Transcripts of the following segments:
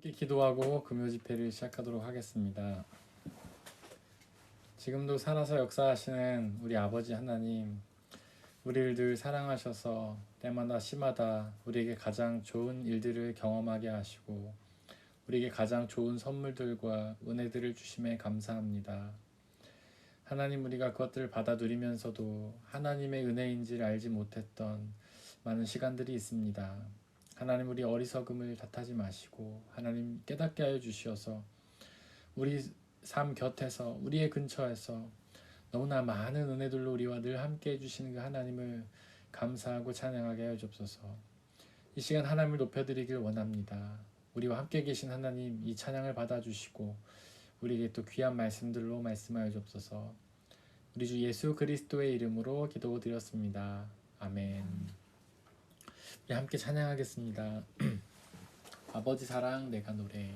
함께 기도하고 금요 집회를 시작하도록 하겠습니다. 지금도 살아서 역사하시는 우리 아버지 하나님, 우리를 늘 사랑하셔서 때마다 시마다 우리에게 가장 좋은 일들을 경험하게 하시고 우리에게 가장 좋은 선물들과 은혜들을 주심에 감사합니다. 하나님, 우리가 그것들을 받아 누리면서도 하나님의 은혜인지를 알지 못했던 많은 시간들이 있습니다. 하나님, 우리 어리석음을 탓하지 마시고 하나님 깨닫게 하여 주시어서 우리 삶 곁에서 우리의 근처에서 너무나 많은 은혜들로 우리와 늘 함께 해주시는 그 하나님을 감사하고 찬양하게 하여 주옵소서. 이 시간 하나님을 높여드리길 원합니다. 우리와 함께 계신 하나님, 이 찬양을 받아주시고 우리에게 또 귀한 말씀들로 말씀하여 주옵소서. 우리 주 예수 그리스도의 이름으로 기도드렸습니다. 아멘. 우리 함께 찬양하겠습니다. 아버지 사랑 내가 노래.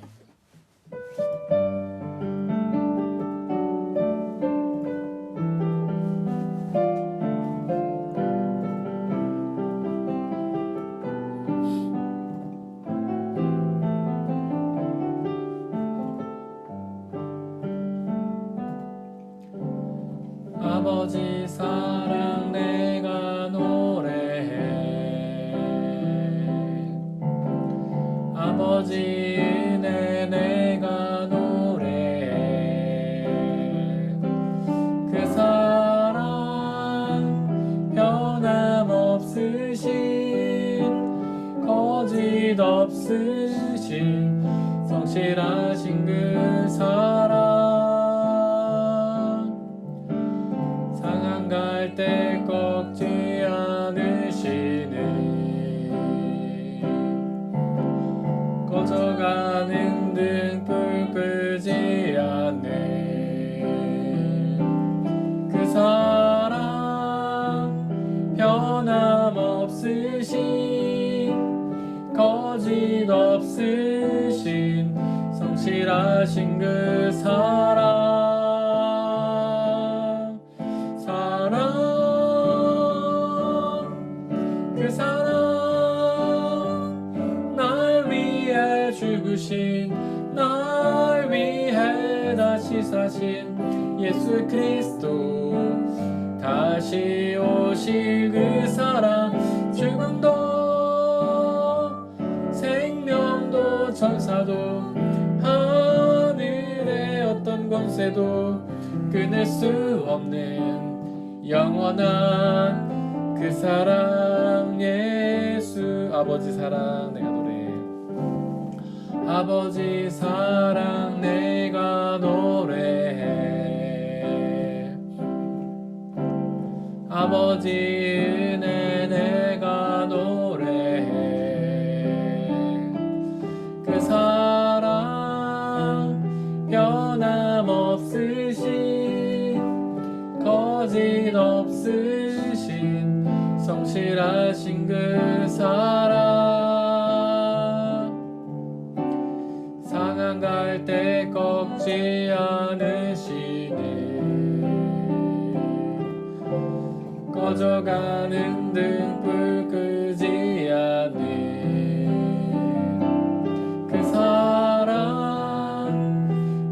아버지 사랑 내가 노래해. 아버지 은혜 내가 노래해. 그 사랑 변함없으신 거짓 없으신 성실하신 그 사랑 갈 때 꺾지 않으시네. 꺼져가는 등불 끄지 않네. 그 사랑 변함없으신 거짓 없으신 성실하신 그 사랑 그 사랑 날 위해 죽으신 날 위해 다시 사신 예수 그리스도 다시 오실 그 사랑 죽음도 생명도 천사도 하늘의 어떤 권세도 끊을 수 없는 영원한 그 사랑 예수. 아버지 사랑 내가 노래해. 아버지 사랑 내가 노래해. 아버지 은혜 내가 노래해. 그 사랑 변함없으신 거짓 없으신 성실하신 그 사랑 상한 갈 때 꺾지 않으시네. 꺼져가는 등불 끄지 않네. 그 사랑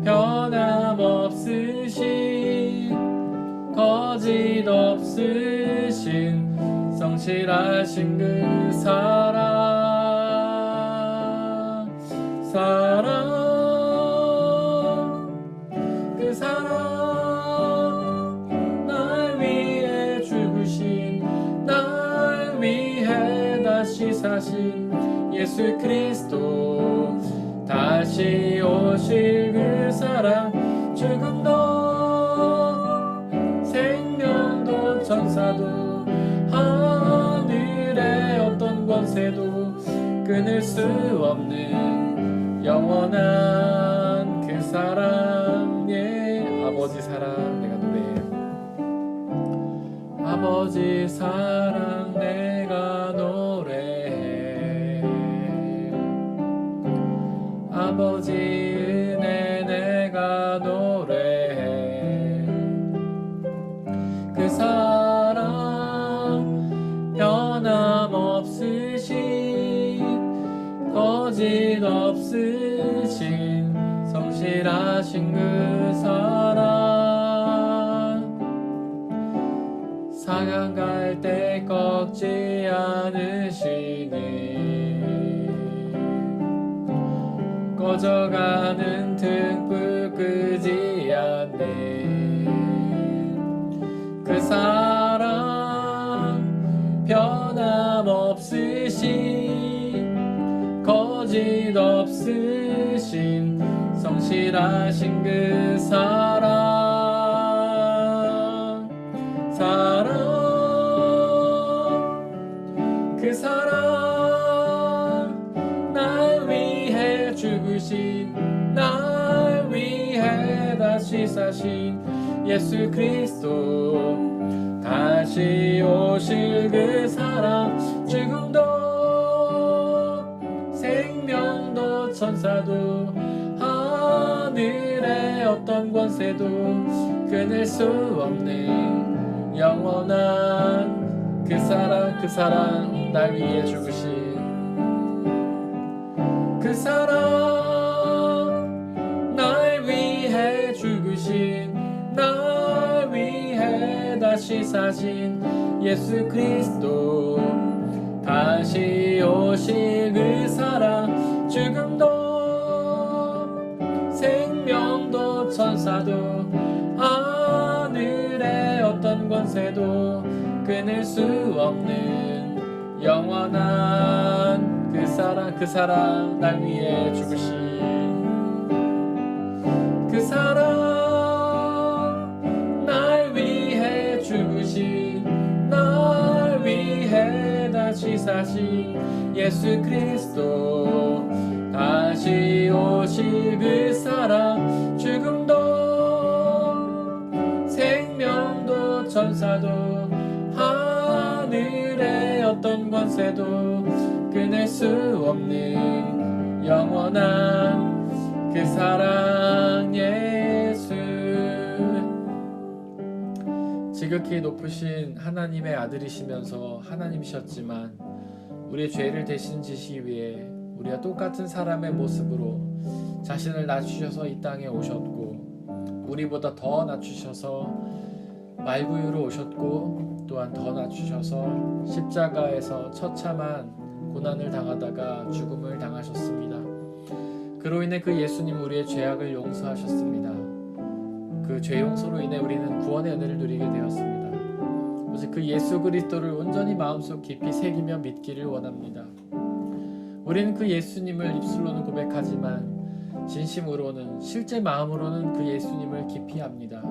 변함없으신 거짓 없으신 성실하신 그 사랑 그 사랑 날 위해 죽으신 날 위해 다시 사신 예수 그리스도 다시 오실 그 사랑 죽음도 생명도 천사도 하늘의 어떤 권세도 끊을 수 없는 영원한 그 사랑 예. 아버지 사랑 내가 노래해. 아버지 사랑 내가 노래해. 아버지 은혜 내가 노래해. 그 사랑 변함없으신 거짓 없으신 않으신 성실하신 그 사랑, 사강 갈 때 꺾지 않으시네. 꺼져가는 등불 끄지 않네. 그 사랑 변함없으신 거짓 없으신 성실하신 그 사랑, 그 사랑 날 위해 죽으신, 날 위해 다시 사신 예수 그리스도, 다시 오실 그 사랑, 죽음도 생명도 천사도 하늘의 어떤 권세도 끊을 수 없는 영원한 그 사랑, 그 사랑 날 위해 죽으신 그 사랑, 날 위해 죽으신, 날 위해 다시 사신 예수 그리스도, 다시 오실 그 사랑, 죽음도 생명도 천사도 하늘의 어떤 권세도 끊을 수 없는 영원한 그 사랑, 그 사랑 날 위해 죽으신 그 사랑, 날 위해 죽으신, 날 위해 다시 사신 예수 그리스도, 다시 오실 그 사랑, 죽음도 생명도 천사도 하늘의 어떤 권세도 끊을 수 없는 영원한 그 사랑 예수. 지극히 높으신 하나님의 아들이시면서 하나님이셨지만 우리의 죄를 대신 지시기 위해 우리와 똑같은 사람의 모습으로 자신을 낮추셔서 이 땅에 오셨고, 우리보다 더 낮추셔서 말구유로 오셨고, 또한 더 낮추셔서 십자가에서 처참한 고난을 당하다가 죽음을 당하셨습니다. 그로 인해 그 예수님 우리의 죄악을 용서하셨습니다. 그 죄 용서로 인해 우리는 구원의 은혜를 누리게 되었습니다. 오직 그 예수 그리스도를 온전히 마음속 깊이 새기며 믿기를 원합니다. 우리는 그 예수님을 입술로는 고백하지만 진심으로는, 실제 마음으로는 그 예수님을 깊이 압니다.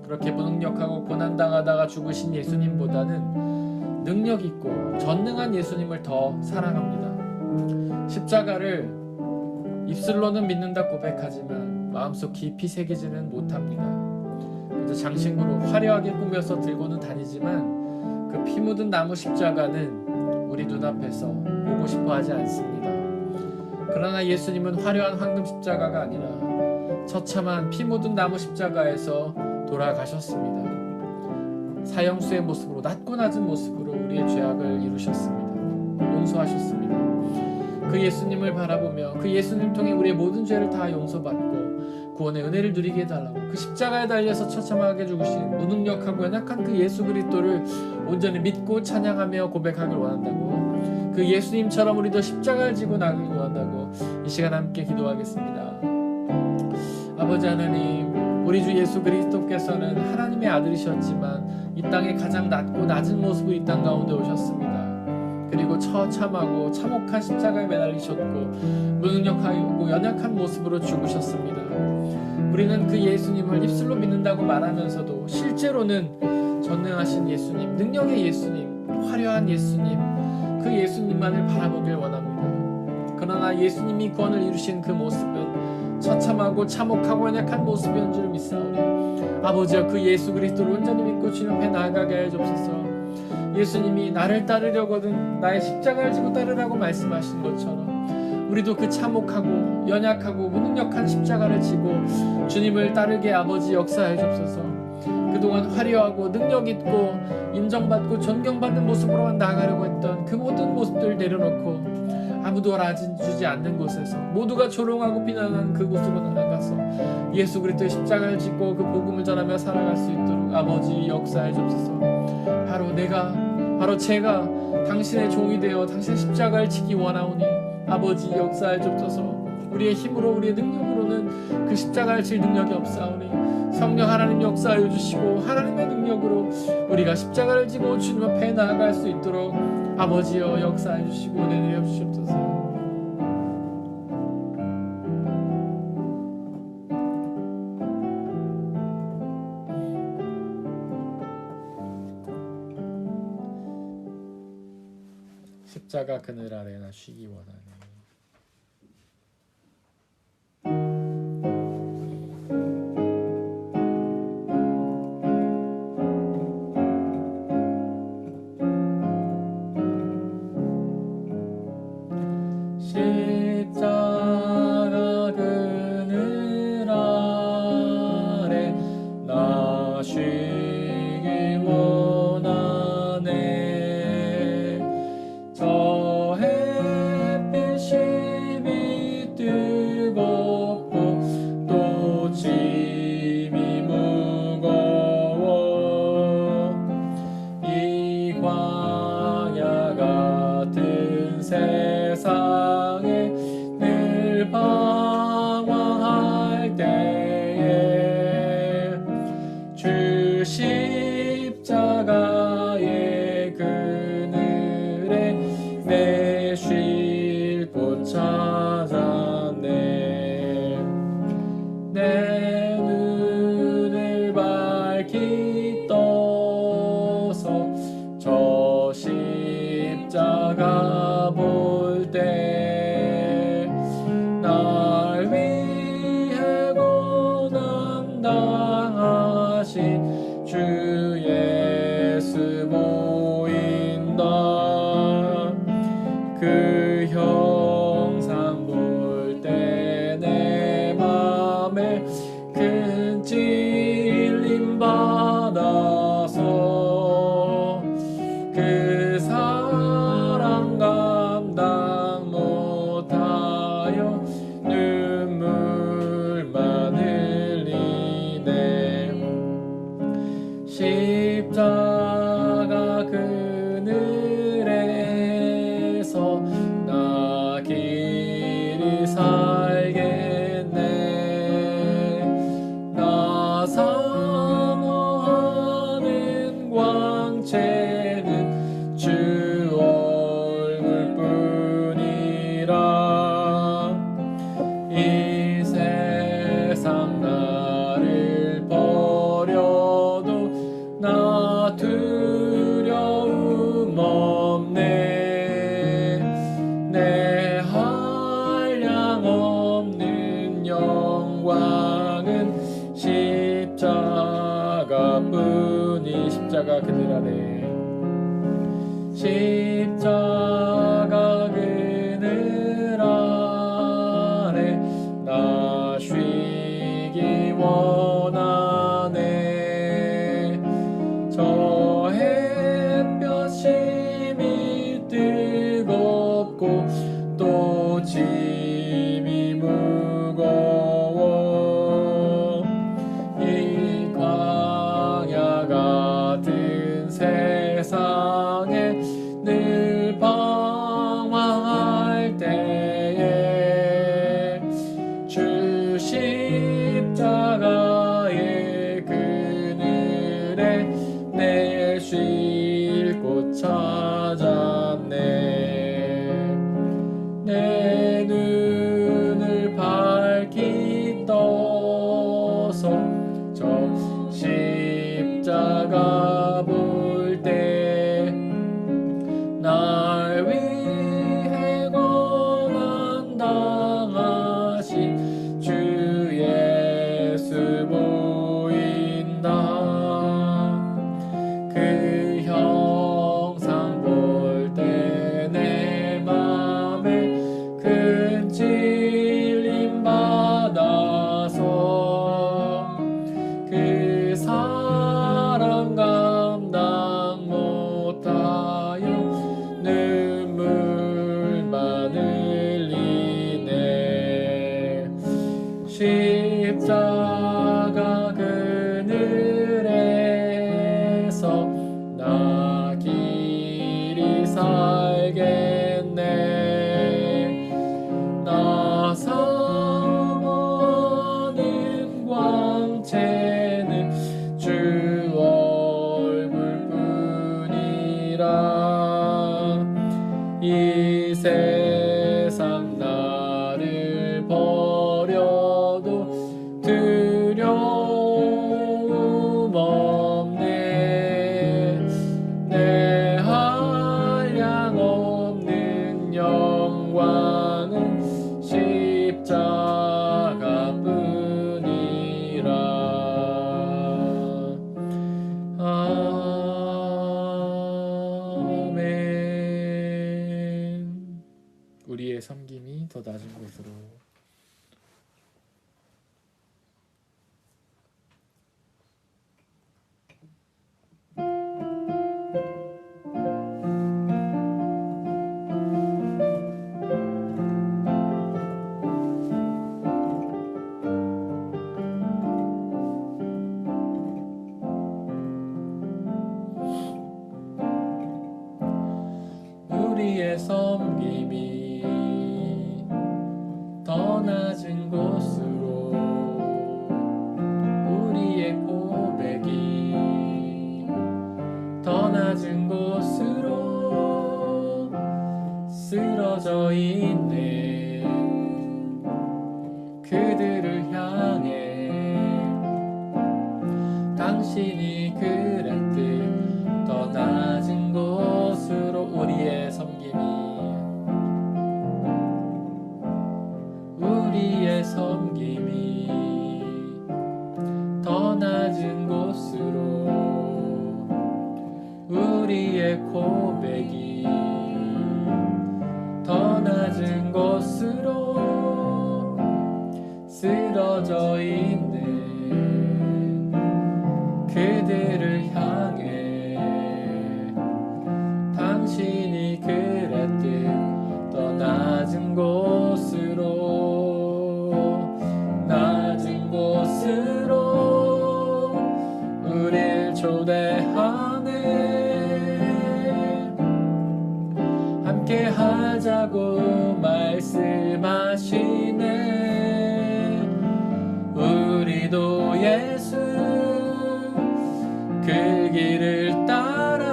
그렇게 무능력하고 고난당하다가 죽으신 예수님보다는 능력 있고 전능한 예수님을 더 사랑합니다. 십자가를 입술로는 믿는다 고백하지만 마음속 깊이 새기지는 못합니다. 그저 장식으로 화려하게 꾸며서 들고는 다니지만 그 피 묻은 나무 십자가는 우리 눈앞에서 보고 싶어 하지 않습니다. 그러나 예수님은 화려한 황금 십자가가 아니라 처참한 피 묻은 나무 십자가에서 돌아가셨습니다. 사형수의 모습으로, 낮고 낮은 모습으로 우리의 죄악을 이루셨습니다. 용서하셨습니다. 그 예수님을 바라보며 그 예수님 통해 우리의 모든 죄를 다 용서받고 구원의 은혜를 누리게 해달라고, 그 십자가에 달려서 처참하게 죽으신 무능력하고 연약한 그 예수 그리스도를 온전히 믿고 찬양하며 고백하길 원한다고, 그 예수님처럼 우리도 십자가를 지고 나가길 원한다고 이 시간 함께 기도하겠습니다. 아버지 하나님, 우리 주 예수 그리스도께서는 하나님의 아들이셨지만 이 땅에 가장 낮고 낮은 모습으로 이 땅 가운데 오셨습니다. 그리고 처참하고 참혹한 십자가에 매달리셨고 무능력하고 연약한 모습으로 죽으셨습니다. 우리는 그 예수님을 입술로 믿는다고 말하면서도 실제로는 전능하신 예수님, 능력의 예수님, 화려한 예수님, 그 예수님만을 바라보길 원합니다. 그러나 예수님이 구원을 이루신 그 모습은 처참하고 참혹하고 연약한 모습이었는 줄 믿사오니 아버지여, 그 예수 그리스도를 온전히 믿고 주님 앞에 나아가게 하여 주옵소서. 예수님이 나를 따르려거든 나의 십자가를 지고 따르라고 말씀하신 것처럼 우리도 그 참혹하고 연약하고 무능력한 십자가를 지고 주님을 따르게 아버지 역사해 주옵소서. 그동안 화려하고 능력 있고 인정받고 존경받는 모습으로만 나아가려고 했던 그 모든 모습들을 내려놓고 아무도 알아주지 않는 곳에서 모두가 조롱하고 비난하는 그곳으로 나아가서 예수 그리스도의 십자가를 짓고 그 복음을 전하며 살아갈 수 있도록 아버지 역사해 주옵소서. 바로 제가 당신의 종이 되어 당신의 십자가를 지기 원하오니 아버지 역사해 주옵소서. 우리의 힘으로 우리의 능력으로는 그 십자가를 질 능력이 없사오니 성령 하나님 역사하여 주시고 하나님의 능력으로 우리가 십자가를 지고 주님 앞에 나아갈 수 있도록 아버지여 역사해 주시고 은혜 내려 주시옵소서. 십자가 그늘 아래 나 쉬기 원하네. 십자가 그늘 아래 나 쉬기 원하네. 저 햇빛이 뜨겁고 또 짐이 무거워 이 광야 같은 세상에 늘 방황할 때에 주 십자가의 그늘에 내 쉴 곳 찾았네. 내 눈을 밝히 떠서 저 십자가 볼 때 날 위해 고난 당하신 주 예수 보인다. 그 형상 볼 때 내 맘에 큰 찔림 받아서 그 사랑 감당 못하여 눈물만 흘리네. 십자가 그늘에서 나 길이 살겠네. 나 사모하는 광채는 주 얼굴뿐이라. 이 세상 나를 버려도 나 두려움 없네. 내 한량 없는 영광은 십자가뿐이. 십자가 그늘 아래 십자가 그늘 아래 나 쉬기 원하네. 저 햇볕이 뜨겁고 또 짐이 무거워 이 광야 같은 세상에 늘 방황할 때에 주 십자가 십자가 그늘에서 나 길이 살겠네. 나 사모하는 광채는 주 얼굴뿐이라. 이 세상 나를 버려도 두려움 없네. 내 한량 없는 영광은 십자가뿐이라. 아멘. 우리의 섬김이 더 낮은 곳으로. 우리의 섬김이 더 낮은 곳으로, 우리의 고백이 더 낮은 곳으로 쓰러져 있는 그들을 향해 당신이 그랬듯 더 낮은 곳으로. 우리의 섬김이, 우리의 섬김이 더 낮은 곳으로, 우리의 고백이 더 낮은 곳으로 쓰러져 있는 그들을 향해 당신이 그랬듯 더 낮은 곳으로, 낮은 곳으로 우릴 초대하네. 함께 하자고 말씀하시네. 우리도 예수 그 길을 따라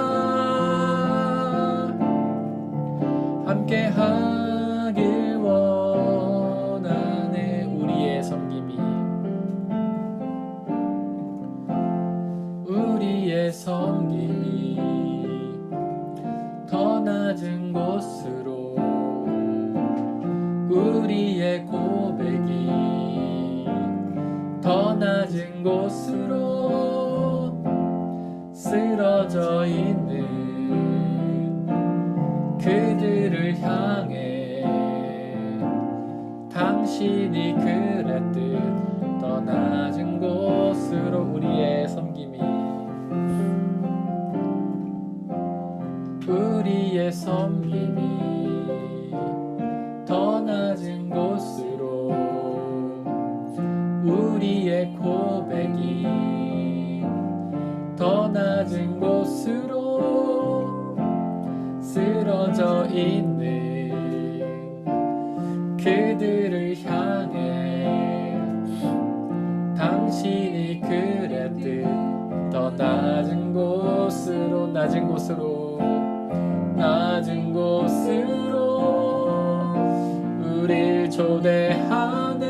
함께 하길 원하네. 우리의 섬김이, 우리의 섬김이 더 낮은 곳으로, 우리의 고백이 더 낮은 곳으로 쓰러져 있는 그들을 향해 당신이 그랬듯 더 낮은 곳으로. 우리의 섬김이, 우리의 섬김이 더 낮은 곳으로, 우리의 고백이 더 낮은 곳으로 쓰러져 있는 그들을 향해 당신이 그랬듯 더 낮은 곳으로, 낮은 곳으로, 낮은 곳으로 우릴 초대하네.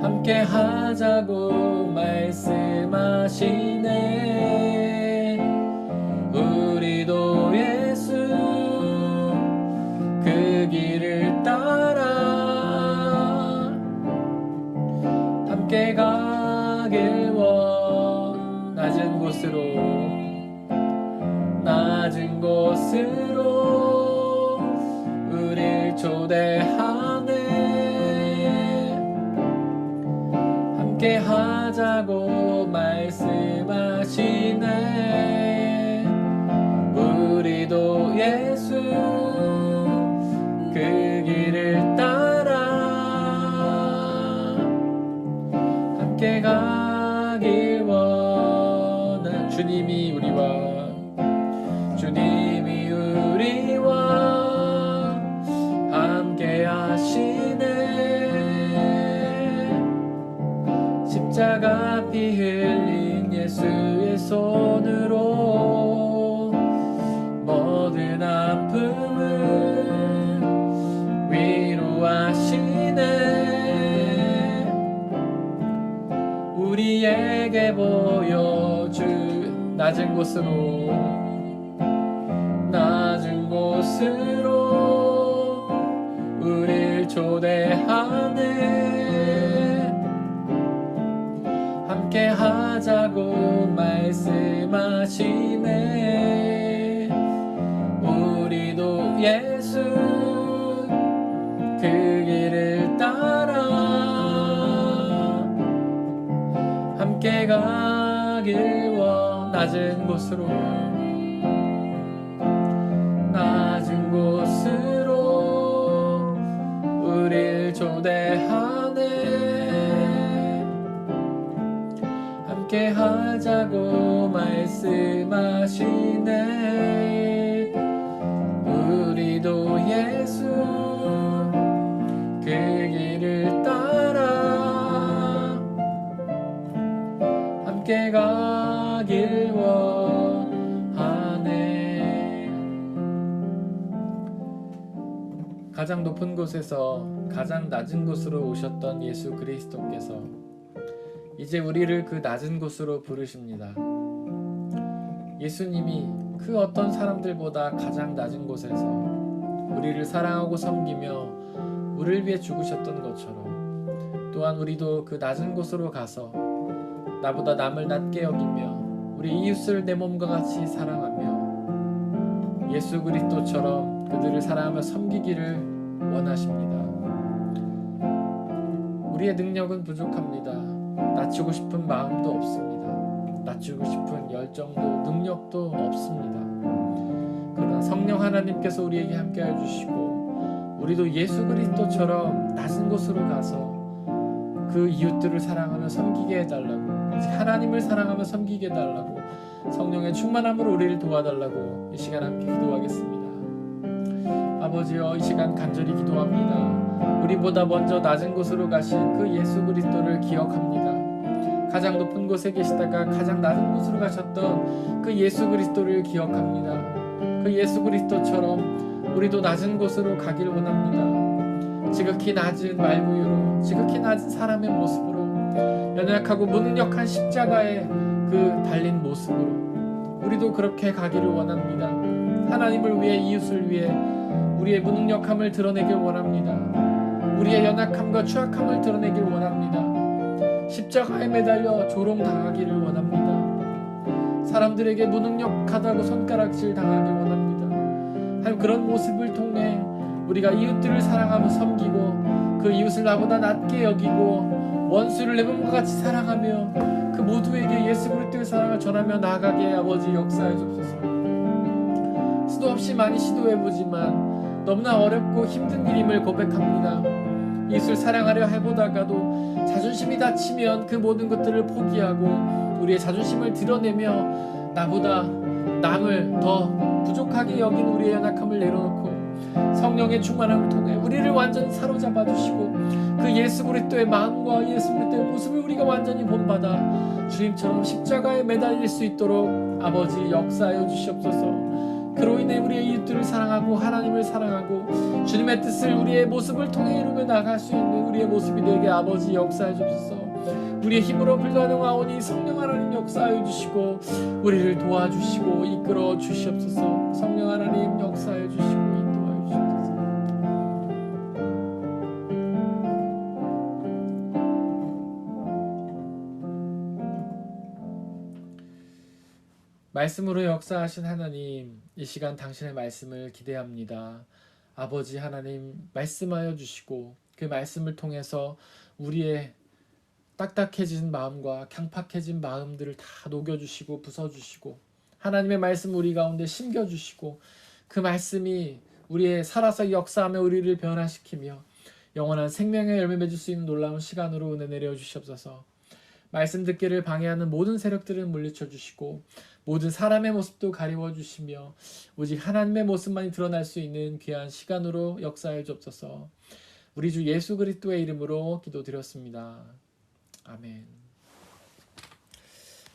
함께 하자고 말씀하시네. 우리도 예수 그 길을 따라 함께 가길 낮은 곳으로, 낮은 곳으로 우릴 초대하네. 함께 하자고 말씀하시네. 우리도 예수 그 길을 따라 피 흘린 예수의 손으로 모든 아픔을 위로하시네. 우리에게 보여준 낮은 곳으로 우릴 초대하네. 함께 하자고 말씀하시네. 우리도 예수 그 길을 따라 함께 가길 낮은 곳으로 우릴 초대하네. 함께 하자고 말씀하시네. 우리도 예수 그 길을 따라 함께 가길 원하네. 가장 높은 곳에서 가장 낮은 곳으로 오셨던 예수 그리스도께서 이제 우리를 그 낮은 곳으로 부르십니다. 예수님이 그 어떤 사람들보다 가장 낮은 곳에서 우리를 사랑하고 섬기며 우리를 위해 죽으셨던 것처럼 또한 우리도 그 낮은 곳으로 가서 나보다 남을 낮게 여기며 우리 이웃을 내 몸과 같이 사랑하며 예수 그리스도처럼 그들을 사랑하며 섬기기를 원하십니다. 우리의 능력은 부족합니다. 낮추고 싶은 마음도 없습니다. 낮추고 싶은 열정도 능력도 없습니다. 그러나 성령 하나님께서 우리에게 함께해 주시고 우리도 예수 그리스도처럼 낮은 곳으로 가서 그 이웃들을 사랑하며 섬기게 해달라고, 하나님을 사랑하며 섬기게 해달라고, 성령의 충만함으로 우리를 도와달라고 이 시간 함께 기도하겠습니다. 아버지여, 이 시간 간절히 기도합니다. 우리보다 먼저 낮은 곳으로 가신 그 예수 그리스도를 기억합니다. 가장 높은 곳에 계시다가 가장 낮은 곳으로 가셨던 그 예수 그리스도를 기억합니다. 그 예수 그리스도처럼 우리도 낮은 곳으로 가길 원합니다. 지극히 낮은 말구유로, 지극히 낮은 사람의 모습으로, 연약하고 무능력한 십자가의 그 달린 모습으로 우리도 그렇게 가기를 원합니다. 하나님을 위해, 이웃을 위해 우리의 무능력함을 드러내길 원합니다. 우리의 연약함과 추악함을 드러내길 원합니다. 십자가에 매달려 조롱당하기를 원합니다. 사람들에게 무능력하다고 손가락질 당하길 원합니다. 그런 모습을 통해 우리가 이웃들을 사랑하며 섬기고 그 이웃을 나보다 낮게 여기고 원수를 내 몸과 같이 사랑하며 그 모두에게 예수 그리스도의 사랑을 전하며 나아가게 아버지 역사해 주옵소서. 수도 없이 많이 시도해보지만 너무나 어렵고 힘든 일임을 고백합니다. 이웃을 사랑하려 해보다가도 자존심이 다치면 그 모든 것들을 포기하고 우리의 자존심을 드러내며 나보다 남을 더 부족하게 여긴 우리의 연약함을 내려놓고 성령의 충만함을 통해 우리를 완전히 사로잡아 주시고 그 예수 그리스도의 마음과 예수 그리스도의 모습을 우리가 완전히 본받아 주님처럼 십자가에 매달릴 수 있도록 아버지 역사하여 주시옵소서. 그로 인해 우리의 이웃들을 사랑하고 하나님을 사랑하고 주님의 뜻을 우리의 모습을 통해 이루며 나갈 수 있는 우리의 모습이 되게 아버지 역사해 주옵소서. 우리의 힘으로 불가능하오니 성령 하나님 역사하여 주시고 우리를 도와주시고 이끌어 주시옵소서. 성령 하나님 역사해 주시고 인도하여 주시옵소서. 말씀으로 역사하신 하나님, 이 시간 당신의 말씀을 기대합니다. 아버지 하나님, 말씀하여 주시고 그 말씀을 통해서 우리의 딱딱해진 마음과 강팍해진 마음들을 다 녹여주시고 부숴주시고 하나님의 말씀 우리 가운데 심겨주시고 그 말씀이 우리의 살아서 역사하며 우리를 변화시키며 영원한 생명의 열매 맺을 수 있는 놀라운 시간으로 은혜 내려 주시옵소서. 말씀 듣기를 방해하는 모든 세력들을 물리쳐 주시고 모든 사람의 모습도 가리워 주시며 오직 하나님의 모습만이 드러날 수 있는 귀한 시간으로 역사해 주옵소서. 우리 주 예수 그리스도의 이름으로 기도드렸습니다. 아멘.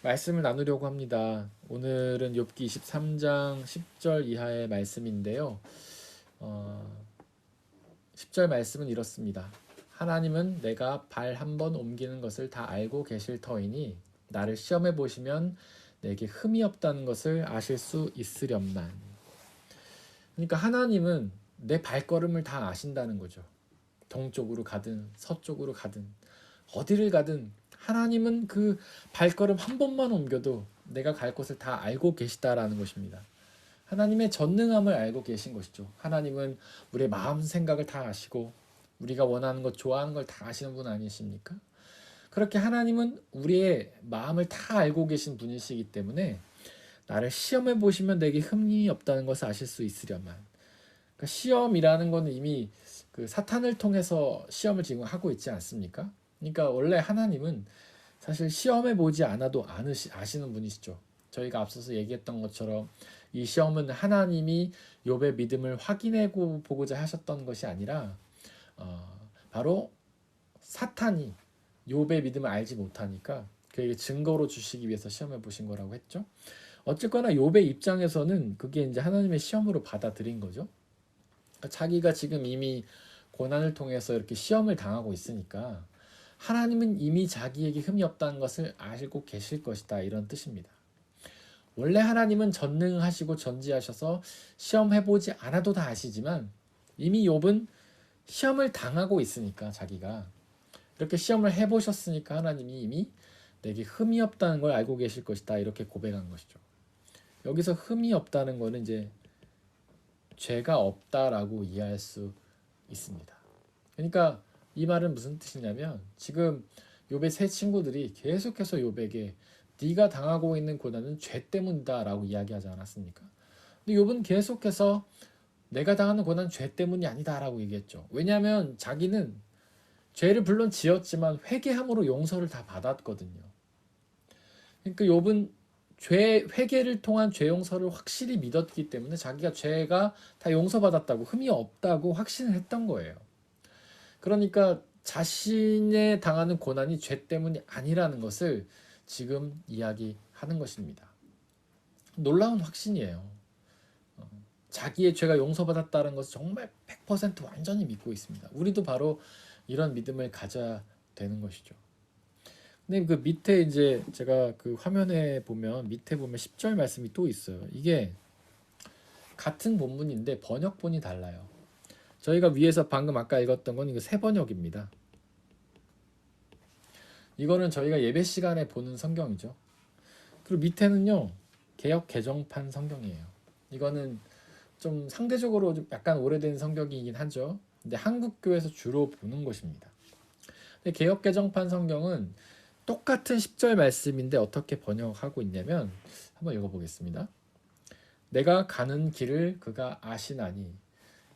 말씀을 나누려고 합니다. 오늘은 욥기 23장 10절 이하의 말씀인데요. 10절 말씀은 이렇습니다. 하나님은 내가 발 한 번 옮기는 것을 다 알고 계실 터이니 나를 시험해 보시면 내게 흠이 없다는 것을 아실 수 있으련만. 그러니까 하나님은 내 발걸음을 다 아신다는 거죠. 동쪽으로 가든 서쪽으로 가든 어디를 가든 하나님은 그 발걸음 한 번만 옮겨도 내가 갈 곳을 다 알고 계시다라는 것입니다. 하나님의 전능함을 알고 계신 것이죠. 하나님은 우리의 마음 생각을 다 아시고 우리가 원하는 것, 좋아하는 걸 다 아시는 분 아니십니까? 그렇게 하나님은 우리의 마음을 다 알고 계신 분이시기 때문에 나를 시험해 보시면 내게 흠이 없다는 것을 아실 수 있으려만. 그러니까 시험이라는 것은 이미 그 사탄을 통해서 시험을 지금 하고 있지 않습니까? 그러니까 원래 하나님은 사실 시험해 보지 않아도 아시는 분이시죠. 저희가 앞서서 얘기했던 것처럼 이 시험은 하나님이 욥의 믿음을 확인해 보고자 하셨던 것이 아니라 바로 사탄이 욥의 믿음을 알지 못하니까 그에게 증거로 주시기 위해서 시험해 보신 거라고 했죠. 어쨌거나 욥의 입장에서는 그게 이제 하나님의 시험으로 받아들인 거죠. 자기가 지금 이미 고난을 통해서 이렇게 시험을 당하고 있으니까 하나님은 이미 자기에게 흠이 없다는 것을 알고 계실 것이다, 이런 뜻입니다. 원래 하나님은 전능하시고 전지하셔서 시험해보지 않아도 다 아시지만 이미 욥은 시험을 당하고 있으니까 자기가 이렇게 시험을 해보셨으니까 하나님이 이미 내게 흠이 없다는 걸 알고 계실 것이다, 이렇게 고백한 것이죠. 여기서 흠이 없다는 거는 이제 죄가 없다라고 이해할 수 있습니다. 그러니까 이 말은 무슨 뜻이냐면 지금 욥의 세 친구들이 계속해서 욥에게 네가 당하고 있는 고난은 죄 때문이다라고 이야기하지 않았습니까? 근데 욥은 계속해서 내가 당하는 고난은 죄 때문이 아니다라고 얘기했죠. 왜냐하면 자기는 죄를 물론 지었지만 회개함으로 용서를 다 받았거든요. 그러니까 욥은 회개를 통한 죄 용서를 확실히 믿었기 때문에 자기가 죄가 다 용서받았다고 흠이 없다고 확신을 했던 거예요. 그러니까 자신의 당하는 고난이 죄 때문이 아니라는 것을 지금 이야기하는 것입니다. 놀라운 확신이에요. 자기의 죄가 용서받았다는 것을 정말 100% 완전히 믿고 있습니다. 우리도 바로 이런 믿음을 가져야 되는 것이죠. 근데 그 밑에 이제 제가 그 화면에 보면 밑에 보면 10절 말씀이 또 있어요. 이게 같은 본문인데 번역본이 달라요. 저희가 위에서 방금 아까 읽었던 건 이거 새 번역입니다. 이거는 저희가 예배 시간에 보는 성경이죠. 그리고 밑에는요, 개역 개정판 성경이에요. 이거는 좀 상대적으로 좀 약간 오래된 성경이긴 하죠. 근데 한국 교회에서 주로 보는 것입니다. 근데 개역 개정판 성경은 똑같은 10절 말씀인데 어떻게 번역하고 있냐면 한번 읽어보겠습니다. 내가 가는 길을 그가 아시나니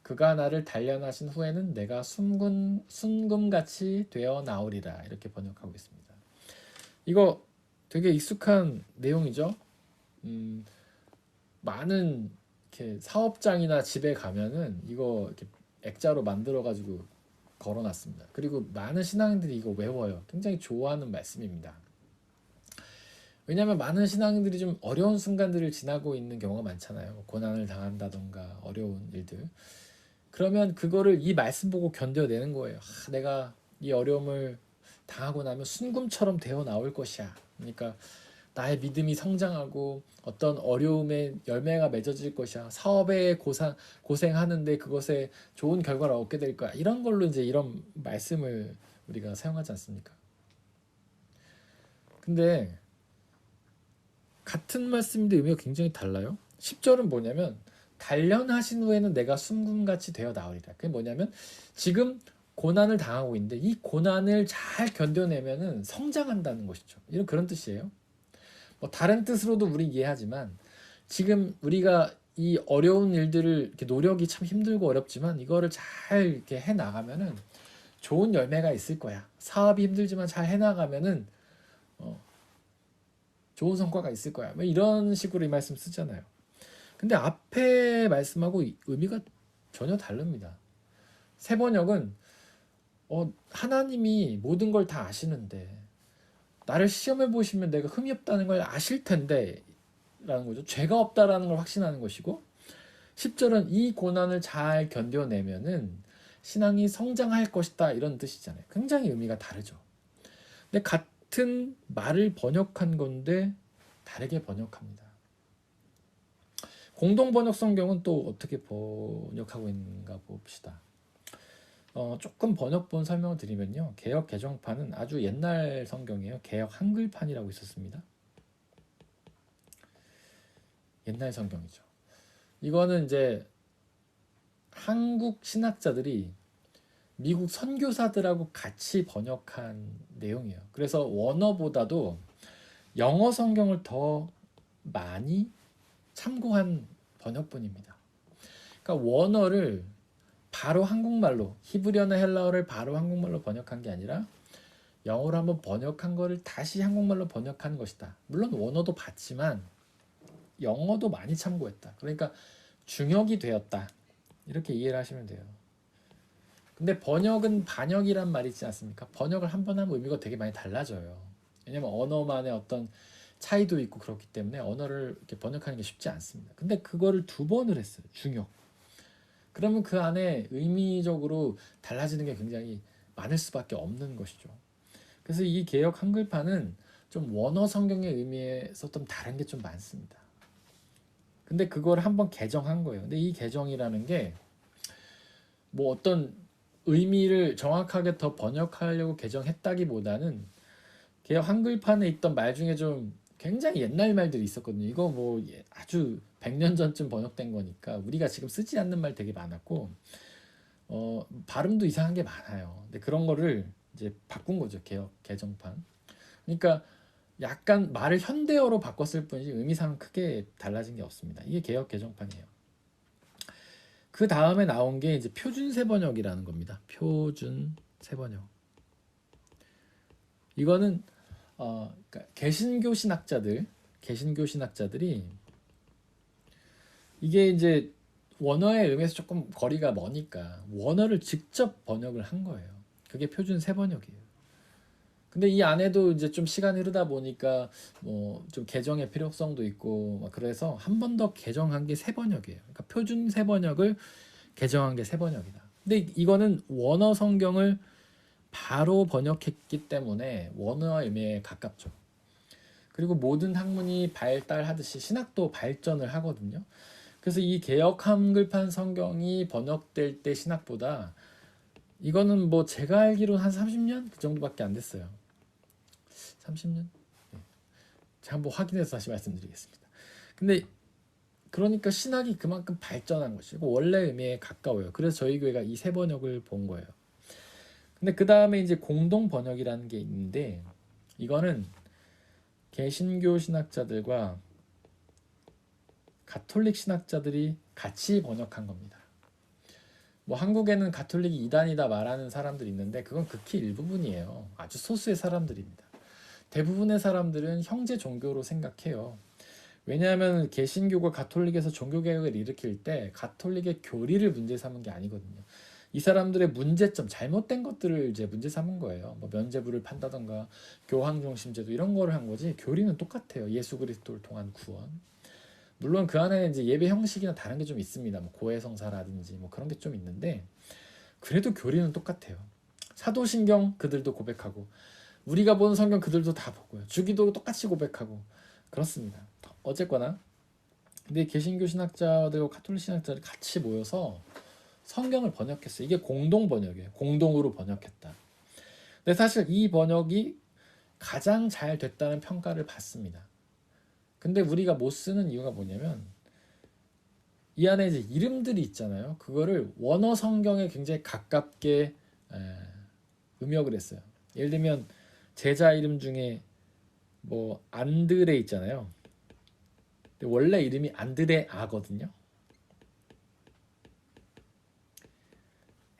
그가 나를 단련하신 후에는 내가 순금같이 되어 나오리라, 이렇게 번역하고 있습니다. 이거 되게 익숙한 내용이죠. 많은 이렇게 사업장이나 집에 가면은 이거 이렇게 액자로 만들어 가지고 걸어놨습니다. 그리고 많은 신앙인들이 이거 외워요. 굉장히 좋아하는 말씀입니다. 왜냐하면 많은 신앙인들이 좀 어려운 순간들을 지나고 있는 경우가 많잖아요. 고난을 당한다던가 어려운 일들. 그러면 그거를 이 말씀 보고 견뎌내는 거예요. 내가 이 어려움을 당하고 나면 순금처럼 되어 나올 것이야. 그러니까 나의 믿음이 성장하고 어떤 어려움의 열매가 맺어질 것이야. 사업에 고생하는데 그것에 좋은 결과를 얻게 될 거야. 이런 걸로 이제 이런 말씀을 우리가 사용하지 않습니까? 근데 같은 말씀인데 의미가 굉장히 달라요. 10절은 뭐냐면 단련하신 후에는 내가 순금같이 되어 나오리라. 그게 뭐냐면 지금 고난을 당하고 있는데 이 고난을 잘 견뎌내면은 성장한다는 것이죠. 이런 그런 뜻이에요. 뭐 다른 뜻으로도 우리 이해하지만 지금 우리가 이 어려운 일들을 이렇게 노력이 참 힘들고 어렵지만 이거를 잘 이렇게 해 나가면은 좋은 열매가 있을 거야. 사업이 힘들지만 잘 해 나가면은 좋은 성과가 있을 거야. 뭐 이런 식으로 이 말씀 쓰잖아요. 근데 앞에 말씀하고 의미가 전혀 다릅니다. 새 번역은 하나님이 모든 걸 다 아시는데 나를 시험해 보시면 내가 흠이 없다는 걸 아실 텐데 라는 거죠. 죄가 없다라는 걸 확신하는 것이고, 10절은 이 고난을 잘 견뎌내면은 신앙이 성장할 것이다 이런 뜻이잖아요. 굉장히 의미가 다르죠. 근데 같은 말을 번역한 건데 다르게 번역합니다. 공동 번역 성경은 또 어떻게 번역하고 있는가 봅시다. 조금 번역본 설명을 드리면요. 개역 개정판은 아주 옛날 성경이에요. 개역 한글판이라고 있었습니다. 옛날 성경이죠. 이거는 이제 한국 신학자들이 미국 선교사들하고 같이 번역한 내용이에요. 그래서 원어보다도 영어 성경을 더 많이 참고한 번역본입니다. 그러니까 원어를 바로 한국말로, 히브리어나 헬라어를 바로 한국말로 번역한 게 아니라 영어로 한번 번역한 거를 다시 한국말로 번역한 것이다. 물론 원어도 봤지만 영어도 많이 참고했다. 그러니까 중역이 되었다. 이렇게 이해를 하시면 돼요. 근데 번역은 반역이란 말이 있지 않습니까? 번역을 한 번 하면 의미가 되게 많이 달라져요. 왜냐면 언어만의 어떤 차이도 있고 그렇기 때문에 언어를 이렇게 번역하는 게 쉽지 않습니다. 근데 그거를 2번을 했어요. 중역. 그러면 그 안에 의미적으로 달라지는 게 굉장히 많을 수밖에 없는 것이죠. 그래서 이 개역 한글판은 좀 원어 성경의 의미에서 좀 다른 게 좀 많습니다. 근데 그걸 한번 개정한 거예요. 근데 이 개정이라는 게 뭐 어떤 의미를 정확하게 더 번역하려고 개정했다기보다는 개역 한글판에 있던 말 중에 좀 굉장히 옛날 말들이 있었거든요. 이거 뭐 아주 100년 전쯤 번역된 거니까 우리가 지금 쓰지 않는 말 되게 많았고 발음도 이상한 게 많아요. 근데 그런 거를 이제 바꾼 거죠. 개역 개정판. 그러니까 약간 말을 현대어로 바꿨을 뿐이지 의미상 크게 달라진 게 없습니다. 이게 개역 개정판이에요. 그 다음에 나온 게 이제 표준 세번역이라는 겁니다. 표준 세번역. 이거는 그러니까 개신교 신학자들이 이게 이제 원어의 의미에서 조금 거리가 머니까 원어를 직접 번역을 한 거예요. 그게 표준 세번역이에요. 근데 이 안에도 이제 좀 시간이 흐르다 보니까 뭐 좀 개정의 필요성도 있고 막 그래서 한 번 더 개정한 게 세번역이에요. 그러니까 표준 세번역을 개정한 게 세번역이다. 근데 이거는 원어 성경을 바로 번역했기 때문에 원어와 의미에 가깝죠. 그리고 모든 학문이 발달하듯이 신학도 발전을 하거든요. 그래서 이 개역 한글판 성경이 번역될 때 신학보다 이거는 뭐 제가 알기로는 한 30년 그 정도밖에 안 됐어요. 30년? 네. 제가 한번 확인해서 다시 말씀드리겠습니다. 근데 그러니까 신학이 그만큼 발전한 것이고 원래 의미에 가까워요. 그래서 저희 교회가 이 세 번역을 본 거예요. 근데 그 다음에 이제 공동 번역이라는 게 있는데 이거는 개신교 신학자들과 가톨릭 신학자들이 같이 번역한 겁니다. 뭐 한국에는 가톨릭이 이단이다 말하는 사람들이 있는데 그건 극히 일부분이에요. 아주 소수의 사람들입니다. 대부분의 사람들은 형제 종교로 생각해요. 왜냐하면 개신교가 가톨릭에서 종교개혁을 일으킬 때 가톨릭의 교리를 문제 삼은 게 아니거든요. 이 사람들의 문제점, 잘못된 것들을 이제 문제 삼은 거예요. 뭐 면죄부를 판다던가 교황중심제도 이런 거를 한 거지 교리는 똑같아요. 예수 그리스도를 통한 구원. 물론 그 안에 이제 예배 형식이나 다른 게 좀 있습니다. 뭐 고해성사라든지 뭐 그런 게 좀 있는데 그래도 교리는 똑같아요. 사도신경 그들도 고백하고 우리가 본 성경 그들도 다 보고요. 주기도 똑같이 고백하고 그렇습니다. 어쨌거나 근데 개신교 신학자들과 가톨릭 신학자들이 같이 모여서 성경을 번역했어요. 이게 공동 번역이에요. 공동으로 번역했다. 근데 사실 이 번역이 가장 잘 됐다는 평가를 받습니다. 근데 우리가 못 쓰는 이유가 뭐냐면 이 안에 이제 이름들이 있잖아요. 그거를 원어 성경에 굉장히 가깝게 음역을 했어요. 예를 들면 제자 이름 중에 뭐 안드레 있잖아요. 근데 원래 이름이 안드레아거든요.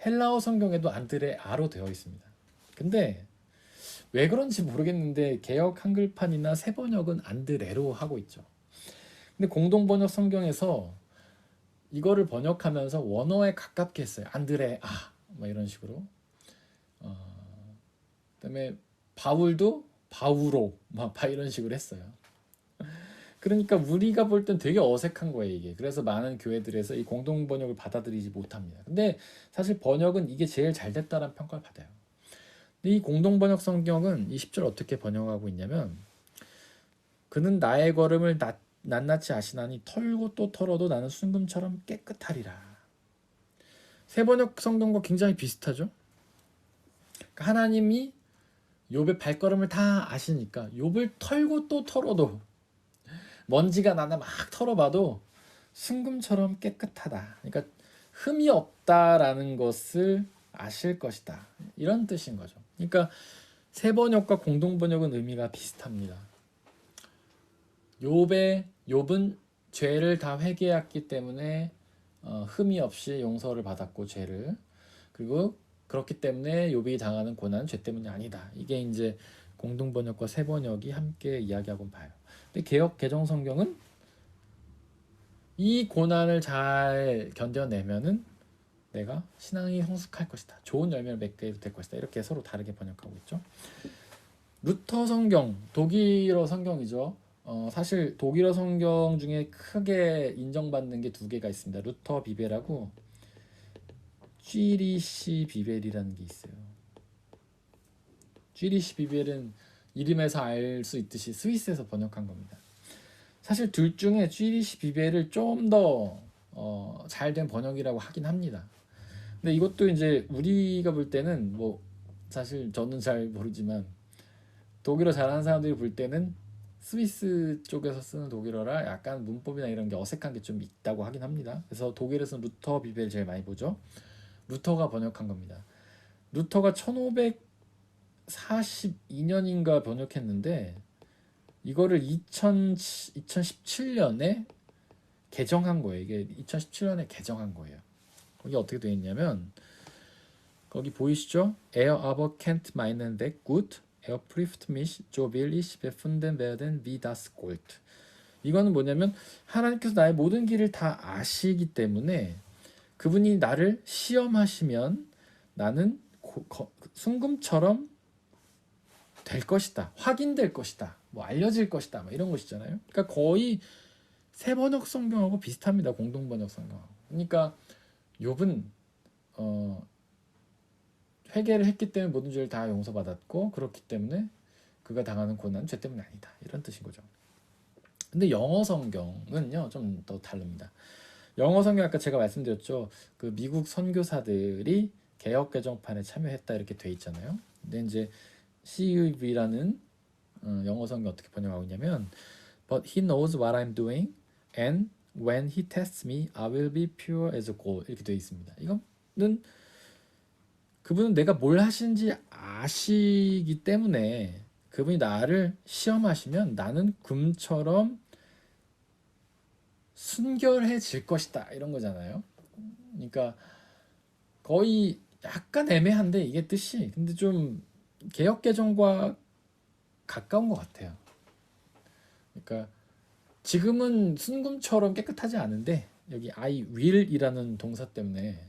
헬라어 성경에도 안드레아로 되어 있습니다. 근데 왜 그런지 모르겠는데 개역 한글판이나 세번역은 안드레로 하고 있죠. 근데 공동번역 성경에서 이거를 번역하면서 원어에 가깝게 했어요. 안드레아 뭐 이런 식으로. 그다음에 바울도 바우로 막 이런 식으로 했어요. 그러니까 우리가 볼 땐 되게 어색한 거예요, 이게. 그래서 많은 교회들에서 이 공동 번역을 받아들이지 못합니다. 근데 사실 번역은 이게 제일 잘 됐다라는 평가를 받아요. 근데 이 공동 번역 성경은 이 10절 어떻게 번역하고 있냐면, 그는 나의 걸음을 낱낱이 아시나니 털고 또 털어도 나는 순금처럼 깨끗하리라. 새 번역 성경과 굉장히 비슷하죠. 그러니까 하나님이 욥의 발걸음을 다 아시니까 욥을 털고 또 털어도, 먼지가 나나 막 털어봐도 순금처럼 깨끗하다. 그러니까 흠이 없다라는 것을 아실 것이다. 이런 뜻인 거죠. 그러니까 새 번역과 공동 번역은 의미가 비슷합니다. 욥은 죄를 다 회개했기 때문에 흠이 없이 용서를 받았고, 죄를, 그리고 그렇기 때문에 욥이 당하는 고난은 죄 때문이 아니다. 이게 이제 공동 번역과 새 번역이 함께 이야기하고 봐요. 근데 개역 개정 성경은 이 고난을 잘 견뎌내면은 내가 신앙이 성숙할 것이다. 좋은 열매를 맺게 될 것이다. 이렇게 서로 다르게 번역하고 있죠. 루터 성경, 독일어 성경이죠. 사실 독일어 성경 중에 크게 인정받는 게 두 개가 있습니다. 루터 비벨하고 쥐리시 비벨이라는 게 있어요. 쥐리시 비벨은 이름에서 알 수 있듯이 스위스에서 번역한 겁니다. 사실 둘 중에 쥐리시 비벨을 좀 더 잘된 번역이라고 하긴 합니다. 근데 이것도 이제 우리가 볼 때는 뭐 사실 저는 잘 모르지만 독일어 잘하는 사람들이 볼 때는 스위스 쪽에서 쓰는 독일어라 약간 문법이나 이런 게 어색한 게 좀 있다고 하긴 합니다. 그래서 독일에서는 루터 비벨 제일 많이 보죠. 루터가 번역한 겁니다. 루터가 1542년인가 번역했는데 이거를 2017년에 개정한 거예요. 이게 2017년에 개정한 거예요. 거기 어떻게 되어 있냐면 거기 보이시죠? Er aber kennt meinen Weg gut. Er prüft mich, so will ich befunden werden wie das Gold. 이거는 뭐냐면 하나님께서 나의 모든 길을 다 아시기 때문에 그분이 나를 시험하시면 나는 순금처럼 될 것이다. 확인될 것이다. 뭐 알려질 것이다. 뭐 이런 것이잖아요. 그러니까 거의 새 번역 성경하고 비슷합니다. 공동 번역 성경하고. 그러니까 욥은 회개를 했기 때문에 모든 죄를 다 용서받았고, 그렇기 때문에 그가 당하는 고난은 죄 때문이 아니다. 이런 뜻인 거죠. 근데 영어 성경은요 좀 더 다릅니다. 영어 성경 아까 제가 말씀드렸죠. 그 미국 선교사들이 개역 개정판에 참여했다 이렇게 돼 있잖아요. 근데 이제 CUV라는 영어 성경 어떻게 번역하고 있냐면 But he knows what I'm doing and when he tests me I will be pure as gold 이렇게 돼 있습니다. 이거는 그분은 내가 뭘 하신지 아시기 때문에 그분이 나를 시험하시면 나는 금처럼 순결해질 것이다 이런 거잖아요. 그러니까 거의 약간 애매한데 이게 뜻이 근데 좀 개역 개정과 가까운 것 같아요. 그러니까 지금은 순금처럼 깨끗하지 않은데 여기 I will이라는 동사 때문에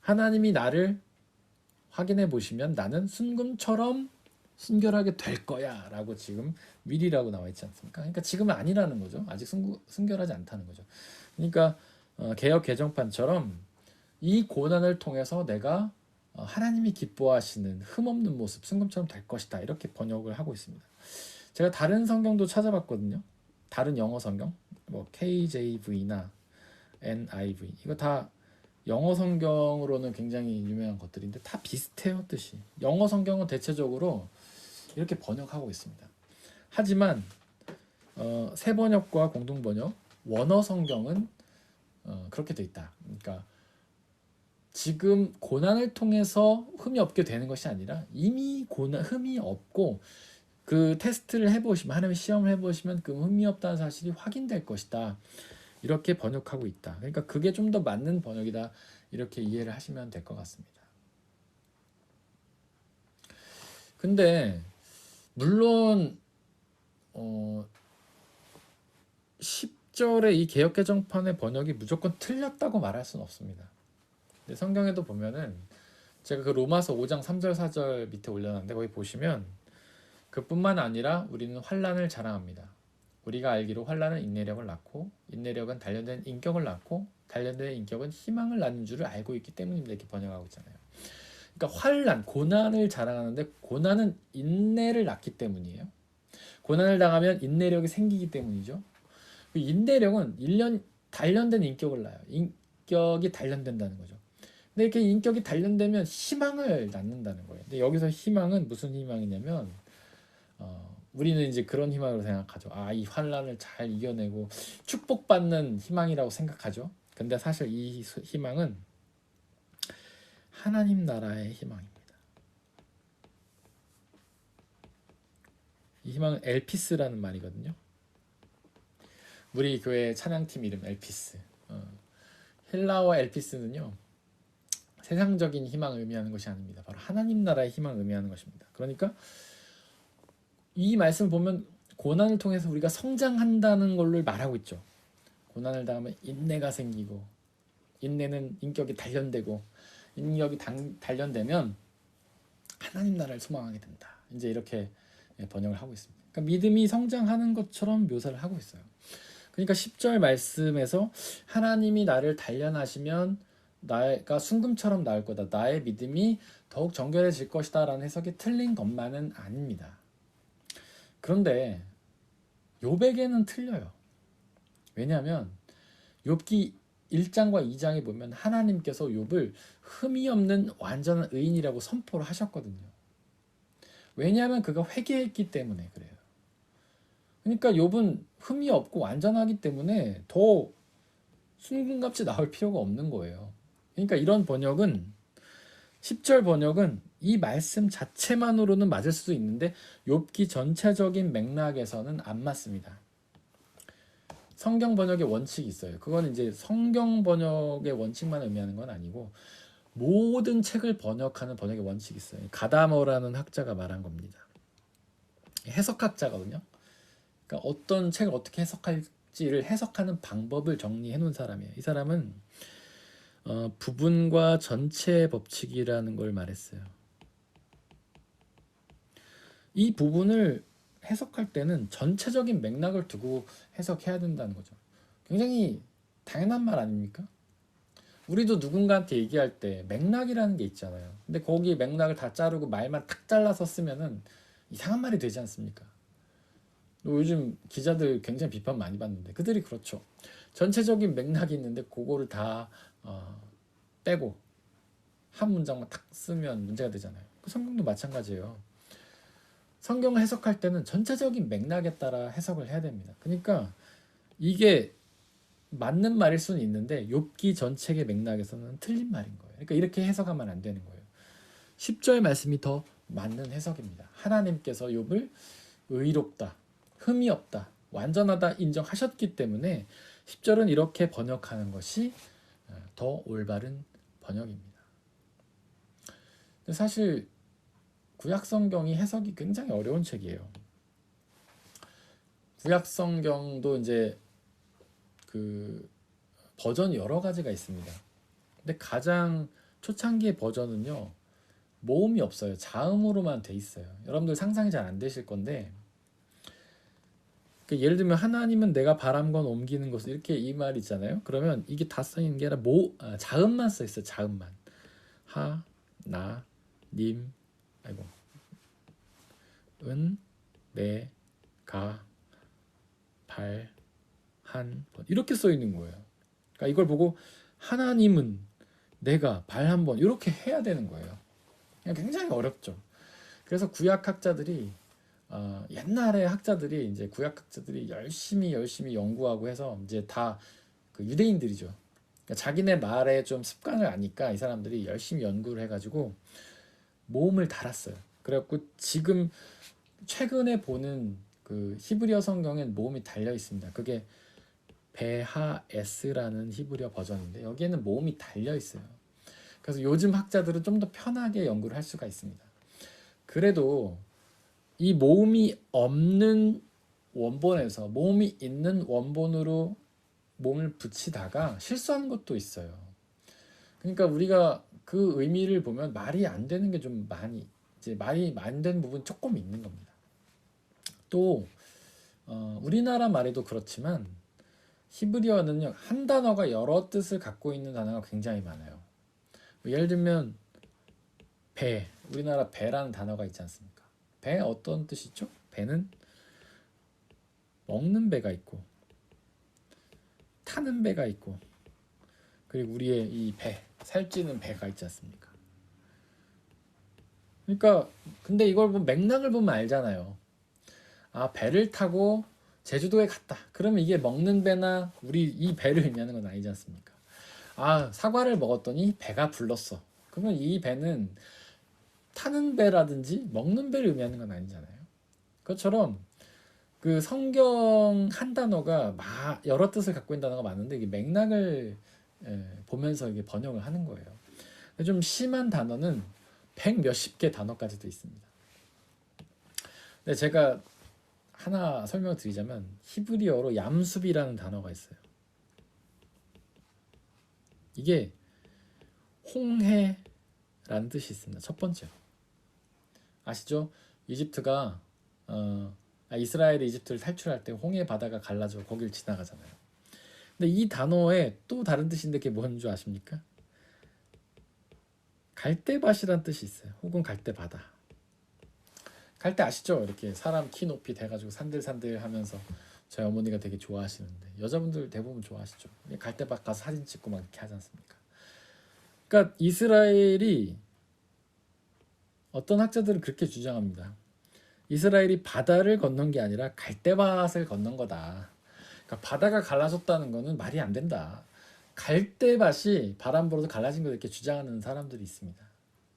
하나님이 나를 확인해 보시면 나는 순금처럼 순결하게 될 거야 라고 지금 will이라고 나와 있지 않습니까? 그러니까 지금은 아니라는 거죠. 아직 순결하지 않다는 거죠. 그러니까 개역 개정판처럼 이 고난을 통해서 내가 하나님이 기뻐하시는 흠없는 모습 순금처럼 될 것이다 이렇게 번역을 하고 있습니다. 제가 다른 성경도 찾아봤거든요. 다른 영어 성경 뭐 KJV나 NIV 이거 다 영어 성경으로는 굉장히 유명한 것들인데 다 비슷해요 뜻이. 영어 성경은 대체적으로 이렇게 번역하고 있습니다. 하지만 새 번역과 공동 번역 원어 성경은 그렇게 돼 있다. 그러니까 지금 고난을 통해서 흠이 없게 되는 것이 아니라 이미 흠이 없고 그 테스트를 해보시면 하나님의 시험을 해보시면 그 흠이 없다는 사실이 확인될 것이다. 이렇게 번역하고 있다. 그러니까 그게 좀 더 맞는 번역이다. 이렇게 이해를 하시면 될 것 같습니다. 근데 물론 10절의 이 개역개정판의 번역이 무조건 틀렸다고 말할 수는 없습니다. 근데 성경에도 보면은 제가 그 로마서 5장 3절 4절 밑에 올려놨는데 거기 보시면 그뿐만 아니라 우리는 환난을 자랑합니다. 우리가 알기로 환난은 인내력을 낳고 인내력은 단련된 인격을 낳고 단련된 인격은 희망을 낳는 줄을 알고 있기 때문입니다. 이렇게 번역하고 있잖아요. 그러니까 환난, 고난을 자랑하는데 고난은 인내를 낳기 때문이에요. 고난을 당하면 인내력이 생기기 때문이죠. 그 인내력은 단련된 인격을 낳아요. 인격이 단련된다는 거죠. 근데 이렇게 인격이 단련되면 희망을 낳는다는 거예요. 근데 여기서 희망은 무슨 희망이냐면 우리는 이제 그런 희망으로 생각하죠. 이 환난을 잘 이겨내고 축복받는 희망이라고 생각하죠. 근데 사실 이 희망은 하나님 나라의 희망입니다. 이 희망은 엘피스라는 말이거든요. 우리 교회 찬양팀 이름 엘피스. 헬라어 엘피스는요, 세상적인 희망을 의미하는 것이 아닙니다. 바로 하나님 나라의 희망을 의미하는 것입니다. 그러니까 이 말씀을 보면 고난을 통해서 우리가 성장한다는 걸로 말하고 있죠. 고난을 당하면 인내가 생기고, 인내는 인격이 단련되고, 인격이 단련되면 하나님 나라를 소망하게 된다. 이제 이렇게 번역을 하고 있습니다. 그러니까 믿음이 성장하는 것처럼 묘사를 하고 있어요. 그러니까 10절 말씀에서 하나님이 나를 단련하시면 나가 순금처럼 나을 거다. 나의 믿음이 더욱 정결해질 것이다 라는 해석이 틀린 것만은 아닙니다. 그런데 욥에게는 틀려요. 왜냐하면 욥기 1장과 2장에 보면 하나님께서 욥을 흠이 없는 완전한 의인이라고 선포를 하셨거든요. 왜냐하면 그가 회개했기 때문에 그래요. 그러니까 욥은 흠이 없고 완전하기 때문에 더 순금같이 나올 필요가 없는 거예요. 그러니까 이런 번역은 10절 번역은 이 말씀 자체만으로는 맞을 수도 있는데 욥기 전체적인 맥락에서는 안 맞습니다. 성경 번역의 원칙이 있어요. 그건 이제 성경 번역의 원칙만 의미하는 건 아니고 모든 책을 번역하는 번역의 원칙이 있어요. 가다머라는 학자가 말한 겁니다. 해석학자거든요. 그러니까 어떤 책을 어떻게 해석할지를 해석하는 방법을 정리해 놓은 사람이에요. 이 사람은 부분과 전체 법칙이라는 걸 말했어요. 이 부분을 해석할 때는 전체적인 맥락을 두고 해석해야 된다는 거죠. 굉장히 당연한 말 아닙니까? 우리도 누군가한테 얘기할 때 맥락이라는 게 있잖아요. 근데 거기 맥락을 다 자르고 말만 탁 잘라서 쓰면은 이상한 말이 되지 않습니까? 요즘 기자들 굉장히 비판 많이 받는데 그들이 그렇죠. 전체적인 맥락이 있는데 그거를 다 빼고 한 문장만 탁 쓰면 문제가 되잖아요. 그 성경도 마찬가지예요. 성경을 해석할 때는 전체적인 맥락에 따라 해석을 해야 됩니다. 그러니까 이게 맞는 말일 수는 있는데 욥기 전체의 맥락에서는 틀린 말인 거예요. 그러니까 이렇게 해석하면 안 되는 거예요. 10절 말씀이 더 맞는 해석입니다. 하나님께서 욥을 의롭다, 흠이 없다, 완전하다 인정하셨기 때문에 10절은 이렇게 번역하는 것이 더 올바른 번역입니다. 사실 구약성경이 해석이 굉장히 어려운 책이에요. 구약성경도 이제 그 버전이 여러 가지가 있습니다. 근데 가장 초창기의 버전은요, 모음이 없어요. 자음으로만 돼 있어요. 여러분들 상상이 잘 안 되실 건데, 예를 들면 하나님은 내가 바란 건 옮기는 것을 이렇게 이 말 있잖아요. 그러면 이게 다 써 있는 게 아니라 자음만 써 있어요. 자음만. 하, 나, 님, 아이고, 은, 내, 가, 발, 한 번 이렇게 써 있는 거예요. 그러니까 이걸 보고 하나님은 내가 발 한 번 이렇게 해야 되는 거예요. 굉장히 어렵죠. 그래서 구약학자들이 옛날에 학자들이 이제 구약학자들이 열심히 연구하고 해서 이제 다 그 유대인들이죠. 그러니까 자기네 말에 좀 습관을 아니까 이 사람들이 열심히 연구를 해가지고 모음을 달았어요. 그래갖고 지금 최근에 보는 그 히브리어 성경엔 모음이 달려 있습니다. 그게 베하에스라는 히브리어 버전인데 여기에는 모음이 달려 있어요. 그래서 요즘 학자들은 좀 더 편하게 연구를 할 수가 있습니다. 그래도 이 모음이 없는 원본에서 모음이 있는 원본으로 몸을 붙이다가 실수하는 것도 있어요. 그러니까 우리가 그 의미를 보면 말이 안 되는 게 좀 많이 이제 말이 안 되는 부분 조금 있는 겁니다. 또 우리나라 말에도 그렇지만 히브리어는요 한 단어가 여러 뜻을 갖고 있는 단어가 굉장히 많아요. 예를 들면 배, 우리나라 배라는 단어가 있지 않습니까? 배 어떤 뜻이죠? 배는 먹는 배가 있고 타는 배가 있고 그리고 우리의 이 배, 살찌는 배가 있지 않습니까? 그러니까 근데 이걸 보면 맥락을 보면 알잖아요. 아, 배를 타고 제주도에 갔다. 그러면 이게 먹는 배나 우리 이 배를 의미하는 건 아니지 않습니까? 아, 사과를 먹었더니 배가 불렀어. 그러면 이 배는 타는 배라든지 먹는 배를 의미하는 건 아니잖아요. 그것처럼 그 성경 한 단어가 여러 뜻을 갖고 있는 단어가 많은데 이게 맥락을 보면서 이게 번역을 하는 거예요. 좀 심한 단어는 백 몇십 개 단어까지도 있습니다. 근데 제가 하나 설명을 드리자면 히브리어로 얌숲이라는 단어가 있어요. 이게 홍해라는 뜻이 있습니다. 첫 번째로 아시죠? 이집트가 이스라엘이 이집트를 탈출할 때 홍해 바다가 갈라져 거길 지나가잖아요. 근데 이 단어에 또 다른 뜻인데 그게 뭔 줄 아십니까? 갈대밭이란 뜻이 있어요. 혹은 갈대바다. 갈대 아시죠? 이렇게 사람 키 높이 돼가지고 산들산들 하면서 저희 어머니가 되게 좋아하시는데 여자분들 대부분 좋아하시죠. 갈대밭 가서 사진 찍고 막 이렇게 하지 않습니까? 그러니까 이스라엘이 어떤 학자들은 그렇게 주장합니다. 이스라엘이 바다를 건넌 게 아니라 갈대밭을 건넌 거다. 그러니까 바다가 갈라졌다는 거는 말이 안 된다. 갈대밭이 바람 불어서 갈라진 걸 이렇게 주장하는 사람들이 있습니다.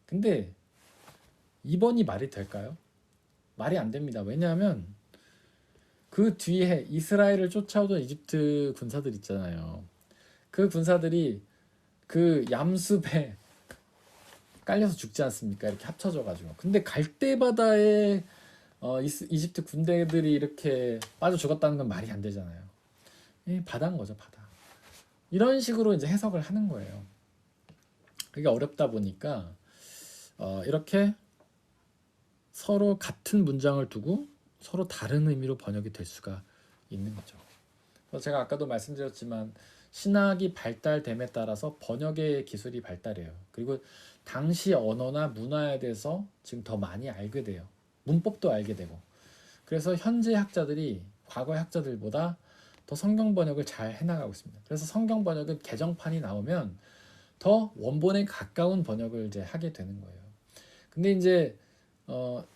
근데 이번이 말이 될까요? 말이 안 됩니다. 왜냐하면 그 뒤에 이스라엘을 쫓아오던 이집트 군사들 있잖아요. 그 군사들이 그 얌숲에 깔려서 죽지 않습니까? 이렇게 합쳐져가지고. 근데 갈대바다에 이집트 군대들이 이렇게 빠져 죽었다는 건 말이 안 되잖아요. 바다인 거죠, 바다. 이런 식으로 이제 해석을 하는 거예요. 그게 어렵다 보니까 이렇게 서로 같은 문장을 두고 서로 다른 의미로 번역이 될 수가 있는 거죠. 그래서 제가 아까도 말씀드렸지만 신학이 발달됨에 따라서 번역의 기술이 발달해요. 그리고 당시 언어나 문화에 대해서 지금 더 많이 알게 돼요. 문법도 알게 되고. 그래서 현재 학자들이 과거 학자들보다 더 성경 번역을 잘 해나가고 있습니다. 그래서 성경 번역은 개정판이 나오면 더 원본에 가까운 번역을 이제 하게 되는 거예요. 근데 이제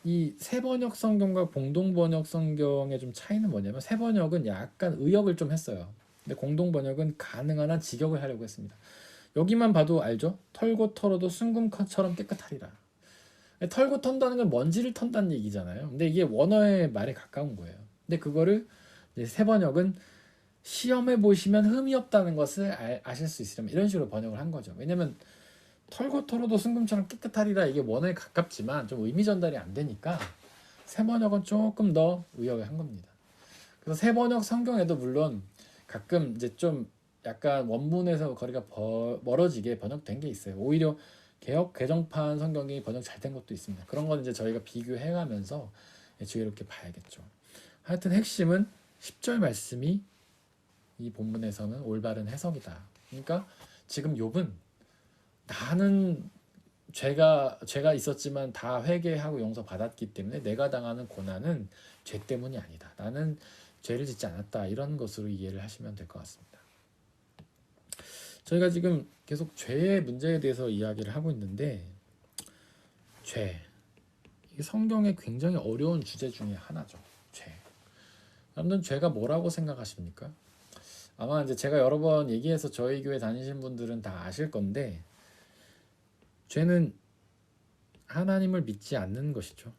이 새번역 성경과 공동번역 성경의 좀 차이는 뭐냐면 새번역은 약간 의역을 좀 했어요. 근데 공동번역은 가능한 한 직역을 하려고 했습니다. 여기만 봐도 알죠? 털고 털어도 순금처럼 깨끗하리라. 털고 턴다는 건 먼지를 턴다는 얘기잖아요. 근데 이게 원어의 말에 가까운 거예요. 근데 그거를 이제 새번역은 시험해 보시면 흠이 없다는 것을 아실 수 있으려면 이런 식으로 번역을 한 거죠. 왜냐면 털고 털어도 순금처럼 깨끗하리라 이게 원어에 가깝지만 좀 의미 전달이 안 되니까 새번역은 조금 더 의역을 한 겁니다. 그래서 새번역 성경에도 물론 가끔 이제 좀 약간 원문에서 거리가 멀어지게 번역된 게 있어요. 오히려 개역 개정판 성경이 번역 잘 된 것도 있습니다. 그런 건 이제 저희가 비교해가면서 주의롭게 봐야겠죠. 하여튼 핵심은 10절 말씀이 이 본문에서는 올바른 해석이다. 그러니까 지금 욥은 나는 죄가 있었지만 다 회개하고 용서받았기 때문에 내가 당하는 고난은 죄 때문이 아니다. 나는 죄를 짓지 않았다. 이런 것으로 이해를 하시면 될 것 같습니다. 저희가 지금 계속 죄의 문제에 대해서 이야기를 하고 있는데 죄. 이게 성경의 굉장히 어려운 주제 중에 하나죠. 죄. 여러분들 죄가 뭐라고 생각하십니까? 아마 이제 제가 여러 번 얘기해서 저희 교회 다니신 분들은 다 아실 건데 죄는 하나님을 믿지 않는 것이죠.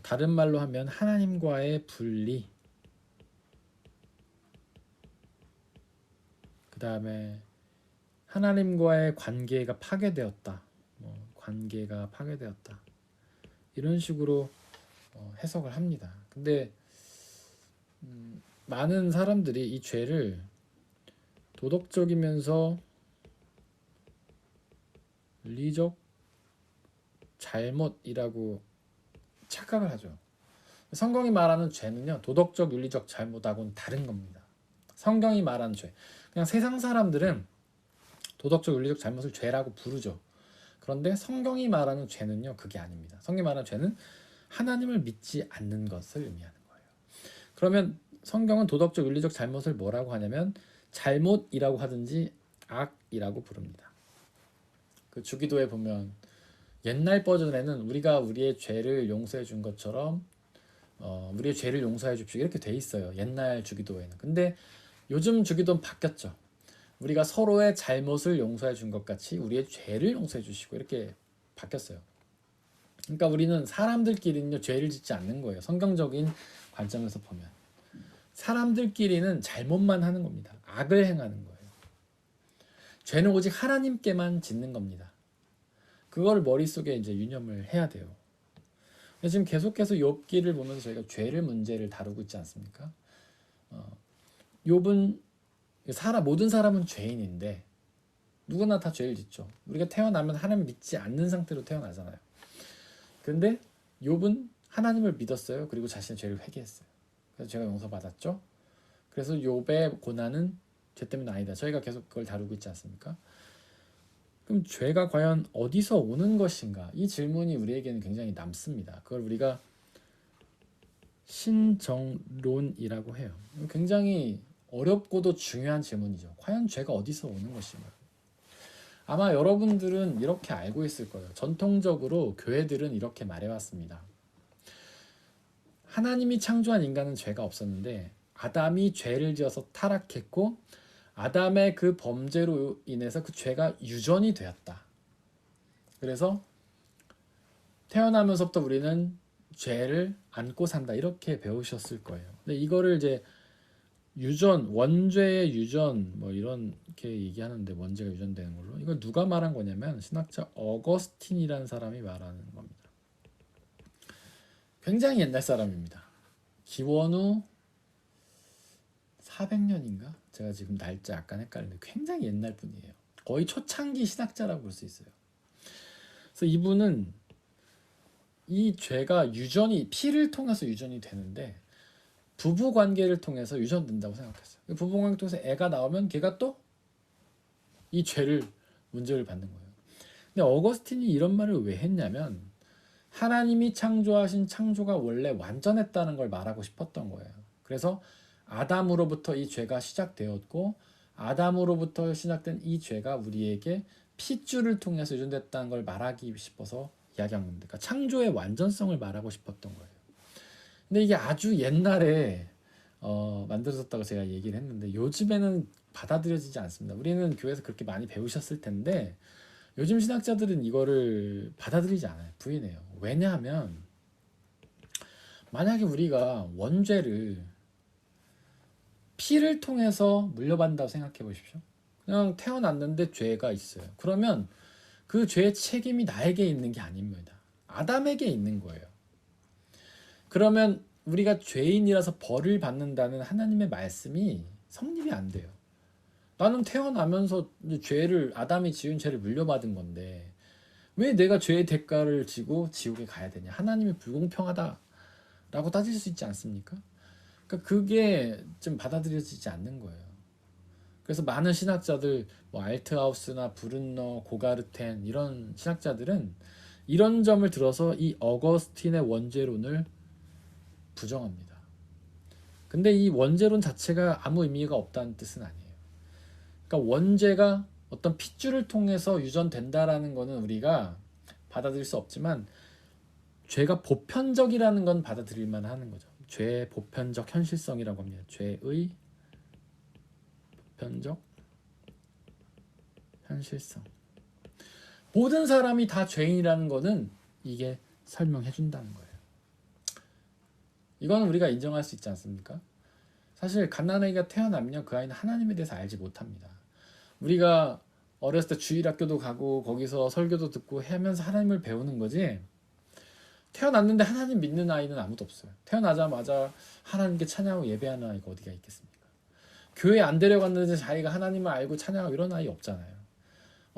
다른 말로 하면 하나님과의 분리, 그 다음에 하나님과의 관계가 파괴되었다. 관계가 파괴되었다. 이런 식으로 해석을 합니다. 근데 많은 사람들이 이 죄를 도덕적이면서 윤리적 잘못이라고 착각을 하죠. 성경이 말하는 죄는요, 도덕적 윤리적 잘못하고는 다른 겁니다. 성경이 말하는 죄, 그냥 세상 사람들은 도덕적 윤리적 잘못을 죄라고 부르죠. 그런데 성경이 말하는 죄는요, 그게 아닙니다. 성경이 말하는 죄는 하나님을 믿지 않는 것을 의미하는 거예요. 그러면 성경은 도덕적 윤리적 잘못을 뭐라고 하냐면 잘못이라고 하든지 악이라고 부릅니다. 그 주기도에 보면 옛날 버전에는 우리가 우리의 죄를 용서해 준 것처럼 우리의 죄를 용서해 줍시오 이렇게 돼 있어요. 옛날 주기도에는. 근데 요즘 주기도는 바뀌었죠. 우리가 서로의 잘못을 용서해 준 것 같이 우리의 죄를 용서해 주시고 이렇게 바뀌었어요. 그러니까 우리는 사람들끼리는 죄를 짓지 않는 거예요. 성경적인 관점에서 보면 사람들끼리는 잘못만 하는 겁니다. 악을 행하는 거예요. 죄는 오직 하나님께만 짓는 겁니다. 그걸 머릿속에 이제 유념을 해야 돼요. 지금 계속해서 욥기를 보면서 저희가 죄를 문제를 다루고 있지 않습니까? 욥은 모든 사람은 죄인인데 누구나 다 죄를 짓죠. 우리가 태어나면 하나님 믿지 않는 상태로 태어나잖아요. 근데 욥은 하나님을 믿었어요. 그리고 자신의 죄를 회개했어요. 그래서 죄가 용서받았죠. 그래서 욥의 고난은 죄 때문은 아니다. 저희가 계속 그걸 다루고 있지 않습니까? 그럼 죄가 과연 어디서 오는 것인가? 이 질문이 우리에게는 굉장히 남습니다. 그걸 우리가 신정론이라고 해요. 굉장히 어렵고도 중요한 질문이죠. 과연 죄가 어디서 오는 것인가? 아마 여러분들은 이렇게 알고 있을 거예요. 전통적으로 교회들은 이렇게 말해왔습니다. 하나님이 창조한 인간은 죄가 없었는데 아담이 죄를 지어서 타락했고 아담의 그 범죄로 인해서 그 죄가 유전이 되었다. 그래서 태어나면서부터 우리는 죄를 안고 산다. 이렇게 배우셨을 거예요. 근데 이거를 이제 유전, 원죄의 유전 뭐 이렇게 얘기하는데 원죄가 유전되는 걸로 이걸 누가 말한 거냐면 신학자 어거스틴이라는 사람이 말하는 겁니다. 굉장히 옛날 사람입니다. 기원후 400년인가? 제가 지금 날짜 약간 헷갈리는데 굉장히 옛날 분이에요. 거의 초창기 신학자라고 볼 수 있어요. 그래서 이분은 이 죄가 피를 통해서 유전이 되는데 부부 관계를 통해서 유전된다고 생각했어요. 부부 관계 통해서 애가 나오면 걔가 또 이 죄를 문제를 받는 거예요. 근데 어거스틴이 이런 말을 왜 했냐면 하나님이 창조하신 창조가 원래 완전했다는 걸 말하고 싶었던 거예요. 그래서 아담으로부터 이 죄가 시작되었고 아담으로부터 시작된 이 죄가 우리에게 핏줄을 통해서 유전됐다는 걸 말하기 싶어서 이야기한 겁니다. 그러니까 창조의 완전성을 말하고 싶었던 거예요. 근데 이게 아주 옛날에 만들어졌다고 제가 얘기를 했는데 요즘에는 받아들여지지 않습니다. 우리는 교회에서 그렇게 많이 배우셨을 텐데 요즘 신학자들은 이거를 받아들이지 않아요. 부인해요. 왜냐하면 만약에 우리가 원죄를 피를 통해서 물려받는다고 생각해 보십시오. 그냥 태어났는데 죄가 있어요. 그러면 그 죄의 책임이 나에게 있는 게 아닙니다. 아담에게 있는 거예요. 그러면 우리가 죄인이라서 벌을 받는다는 하나님의 말씀이 성립이 안 돼요. 나는 태어나면서 아담이 지은 죄를 물려받은 건데 왜 내가 죄의 대가를 지고 지옥에 가야 되냐? 하나님이 불공평하다라고 따질 수 있지 않습니까? 그러니까 그게 좀 받아들여지지 않는 거예요. 그래서 많은 신학자들, 뭐 알트하우스나 브룬너, 고가르텐 이런 신학자들은 이런 점을 들어서 이 어거스틴의 원죄론을 부정합니다. 근데 이 원죄론 자체가 아무 의미가 없다는 뜻은 아니에요. 그러니까 원죄가 어떤 핏줄을 통해서 유전된다라는 거는 우리가 받아들일 수 없지만 죄가 보편적이라는 건 받아들일 만하는 거죠. 죄의 보편적 현실성이라고 합니다. 죄의 보편적 현실성. 모든 사람이 다 죄인이라는 거는 이게 설명해 준다는 거예요. 이건 우리가 인정할 수 있지 않습니까? 사실 갓난아기가 태어나면요 그 아이는 하나님에 대해서 알지 못합니다. 우리가 어렸을 때 주일학교도 가고 거기서 설교도 듣고 하면서 하나님을 배우는 거지 태어났는데 하나님 믿는 아이는 아무도 없어요. 태어나자마자 하나님께 찬양하고 예배하는 아이가 어디가 있겠습니까? 교회 안 데려갔는데 자기가 하나님을 알고 찬양하고 이런 아이 없잖아요.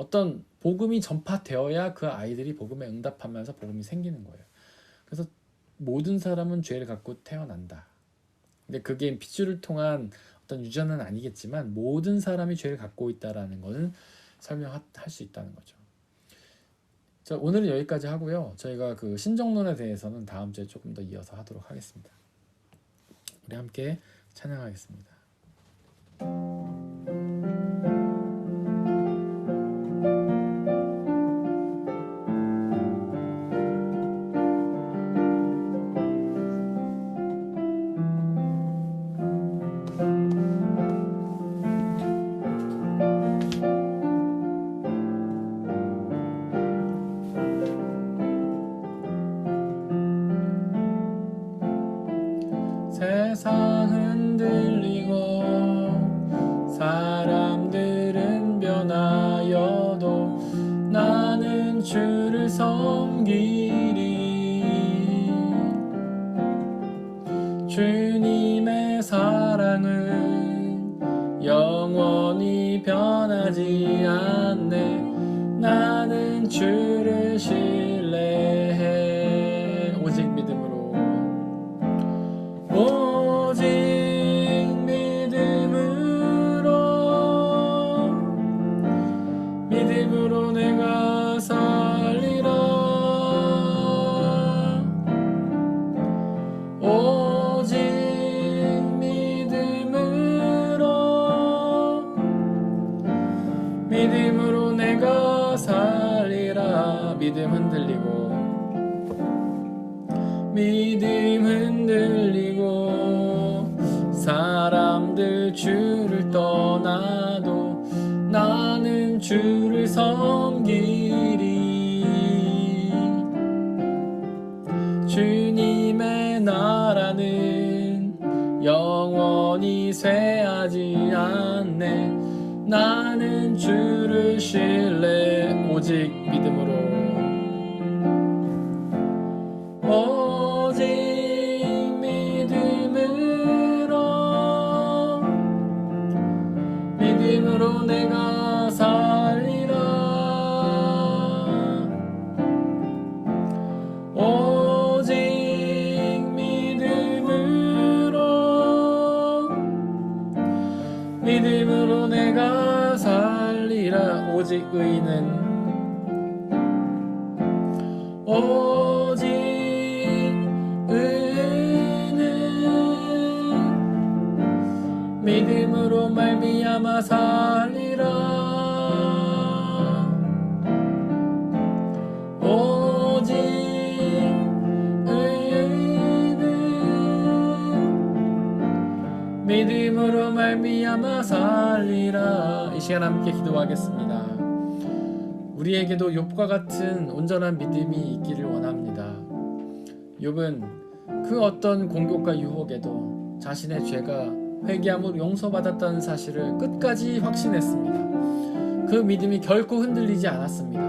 어떤 복음이 전파되어야 그 아이들이 복음에 응답하면서 복음이 생기는 거예요. 그래서 모든 사람은 죄를 갖고 태어난다. 근데 그게 핏줄을 통한 어떤 유전은 아니겠지만 모든 사람이 죄를 갖고 있다라는 것은 설명할 수 있다는 거죠. 자, 오늘은 여기까지 하고요. 저희가 그 신정론에 대해서는 다음 주에 조금 더 이어서 하도록 하겠습니다. 우리 함께 찬양하겠습니다. 세상 흔들리고 사람들은 변하여도 나는 주를 섬기리. 주님의 사랑은 영원히 변하지 않네. 나는 주를 신뢰해. 오직 믿음으로 믿음으로 내가 살리라. 오직 믿음으로 내가 살리라. 믿음 흔들리고 사람들 주를 떠나도 나는 주를 섬기리. 주님의 나라는 영원히 쇠하지 않네. 나는 주를 신뢰. 오직 믿음으로 내가 살리라. 오직 믿음으로 내가 살리라. 오직 의인은 믿음으로 말미암아 살리라. 오직 의인은 믿음으로 말미암아 살리라. 이 시간 함께 기도하겠습니다. 우리에게도 욥과 같은 온전한 믿음이 있기를 원합니다. 욥은 그 어떤 공격과 유혹에도 자신의 죄가 회개함으로 용서받았다는 사실을 끝까지 확신했습니다. 그 믿음이 결코 흔들리지 않았습니다.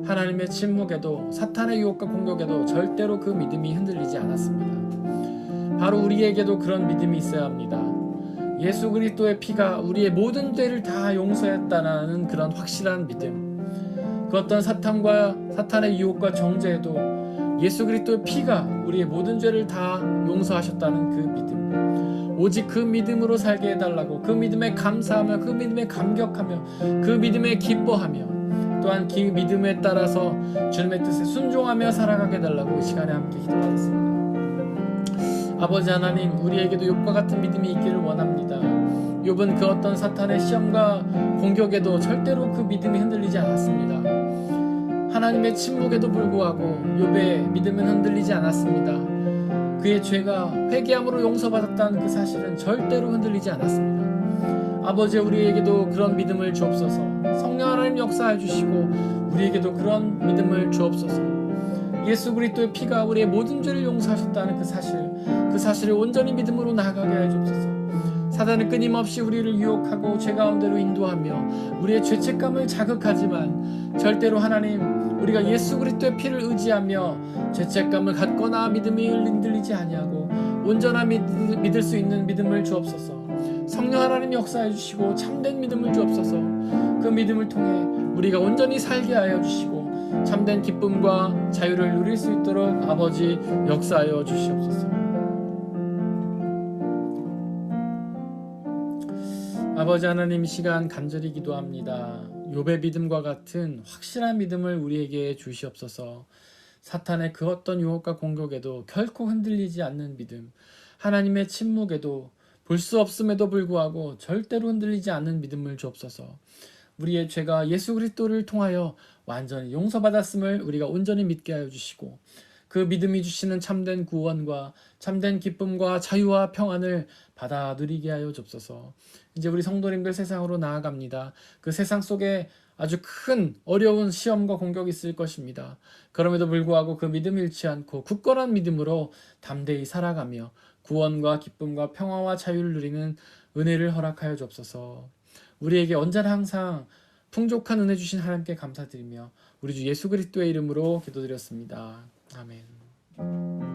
하나님의 침묵에도 사탄의 유혹과 공격에도 절대로 그 믿음이 흔들리지 않았습니다. 바로 우리에게도 그런 믿음이 있어야 합니다. 예수 그리스도의 피가 우리의 모든 죄를 다 용서했다는 그런 확실한 믿음. 그 어떤 사탄의 유혹과 정죄에도 예수 그리스도의 피가 우리의 모든 죄를 다 용서하셨다는 그 믿음. 오직 그 믿음으로 살게 해달라고, 그 믿음에 감사하며 그 믿음에 감격하며 그 믿음에 기뻐하며 또한 그 믿음에 따라서 주님의 뜻에 순종하며 살아가게 해달라고 이 시간에 함께 기도하겠습니다. 아버지 하나님, 우리에게도 욥과 같은 믿음이 있기를 원합니다. 욥은 그 어떤 사탄의 시험과 공격에도 절대로 그 믿음이 흔들리지 않았습니다. 하나님의 침묵에도 불구하고 욥의 믿음은 흔들리지 않았습니다. 그의 죄가 회개함으로 용서받았다는 그 사실은 절대로 흔들리지 않았습니다. 아버지, 우리에게도 그런 믿음을 주옵소서. 성령 하나님 역사해 주시고 우리에게도 그런 믿음을 주옵소서. 예수 그리스도의 피가 우리의 모든 죄를 용서하셨다는 그 사실을 온전히 믿음으로 나아가게 해 주옵소서. 사단은 끊임없이 우리를 유혹하고 죄 가운데로 인도하며 우리의 죄책감을 자극하지만 절대로 하나님, 우리가 예수 그리스도의 피를 의지하며 죄책감을 갖거나 믿음이 흔들리지 아니하고 온전한 믿을 수 있는 믿음을 주옵소서. 성령 하나님 역사해 주시고 참된 믿음을 주옵소서. 그 믿음을 통해 우리가 온전히 살게 하여 주시고 참된 기쁨과 자유를 누릴 수 있도록 아버지 역사하여 주시옵소서. 아버지 하나님, 이 시간 간절히 기도합니다. 욥의 믿음과 같은 확실한 믿음을 우리에게 주시옵소서. 사탄의 그 어떤 유혹과 공격에도 결코 흔들리지 않는 믿음, 하나님의 침묵에도 볼 수 없음에도 불구하고 절대로 흔들리지 않는 믿음을 주옵소서. 우리의 죄가 예수 그리스도를 통하여 완전히 용서받았음을 우리가 온전히 믿게 하여 주시고 그 믿음이 주시는 참된 구원과 참된 기쁨과 자유와 평안을 받아 누리게 하여 주옵소서. 이제 우리 성도님들 세상으로 나아갑니다. 그 세상 속에 아주 큰 어려운 시험과 공격이 있을 것입니다. 그럼에도 불구하고 그 믿음 잃지 않고 굳건한 믿음으로 담대히 살아가며 구원과 기쁨과 평화와 자유를 누리는 은혜를 허락하여 주옵소서. 우리에게 언제나 항상 풍족한 은혜 주신 하나님께 감사드리며 우리 주 예수 그리스도의 이름으로 기도드렸습니다. 아멘.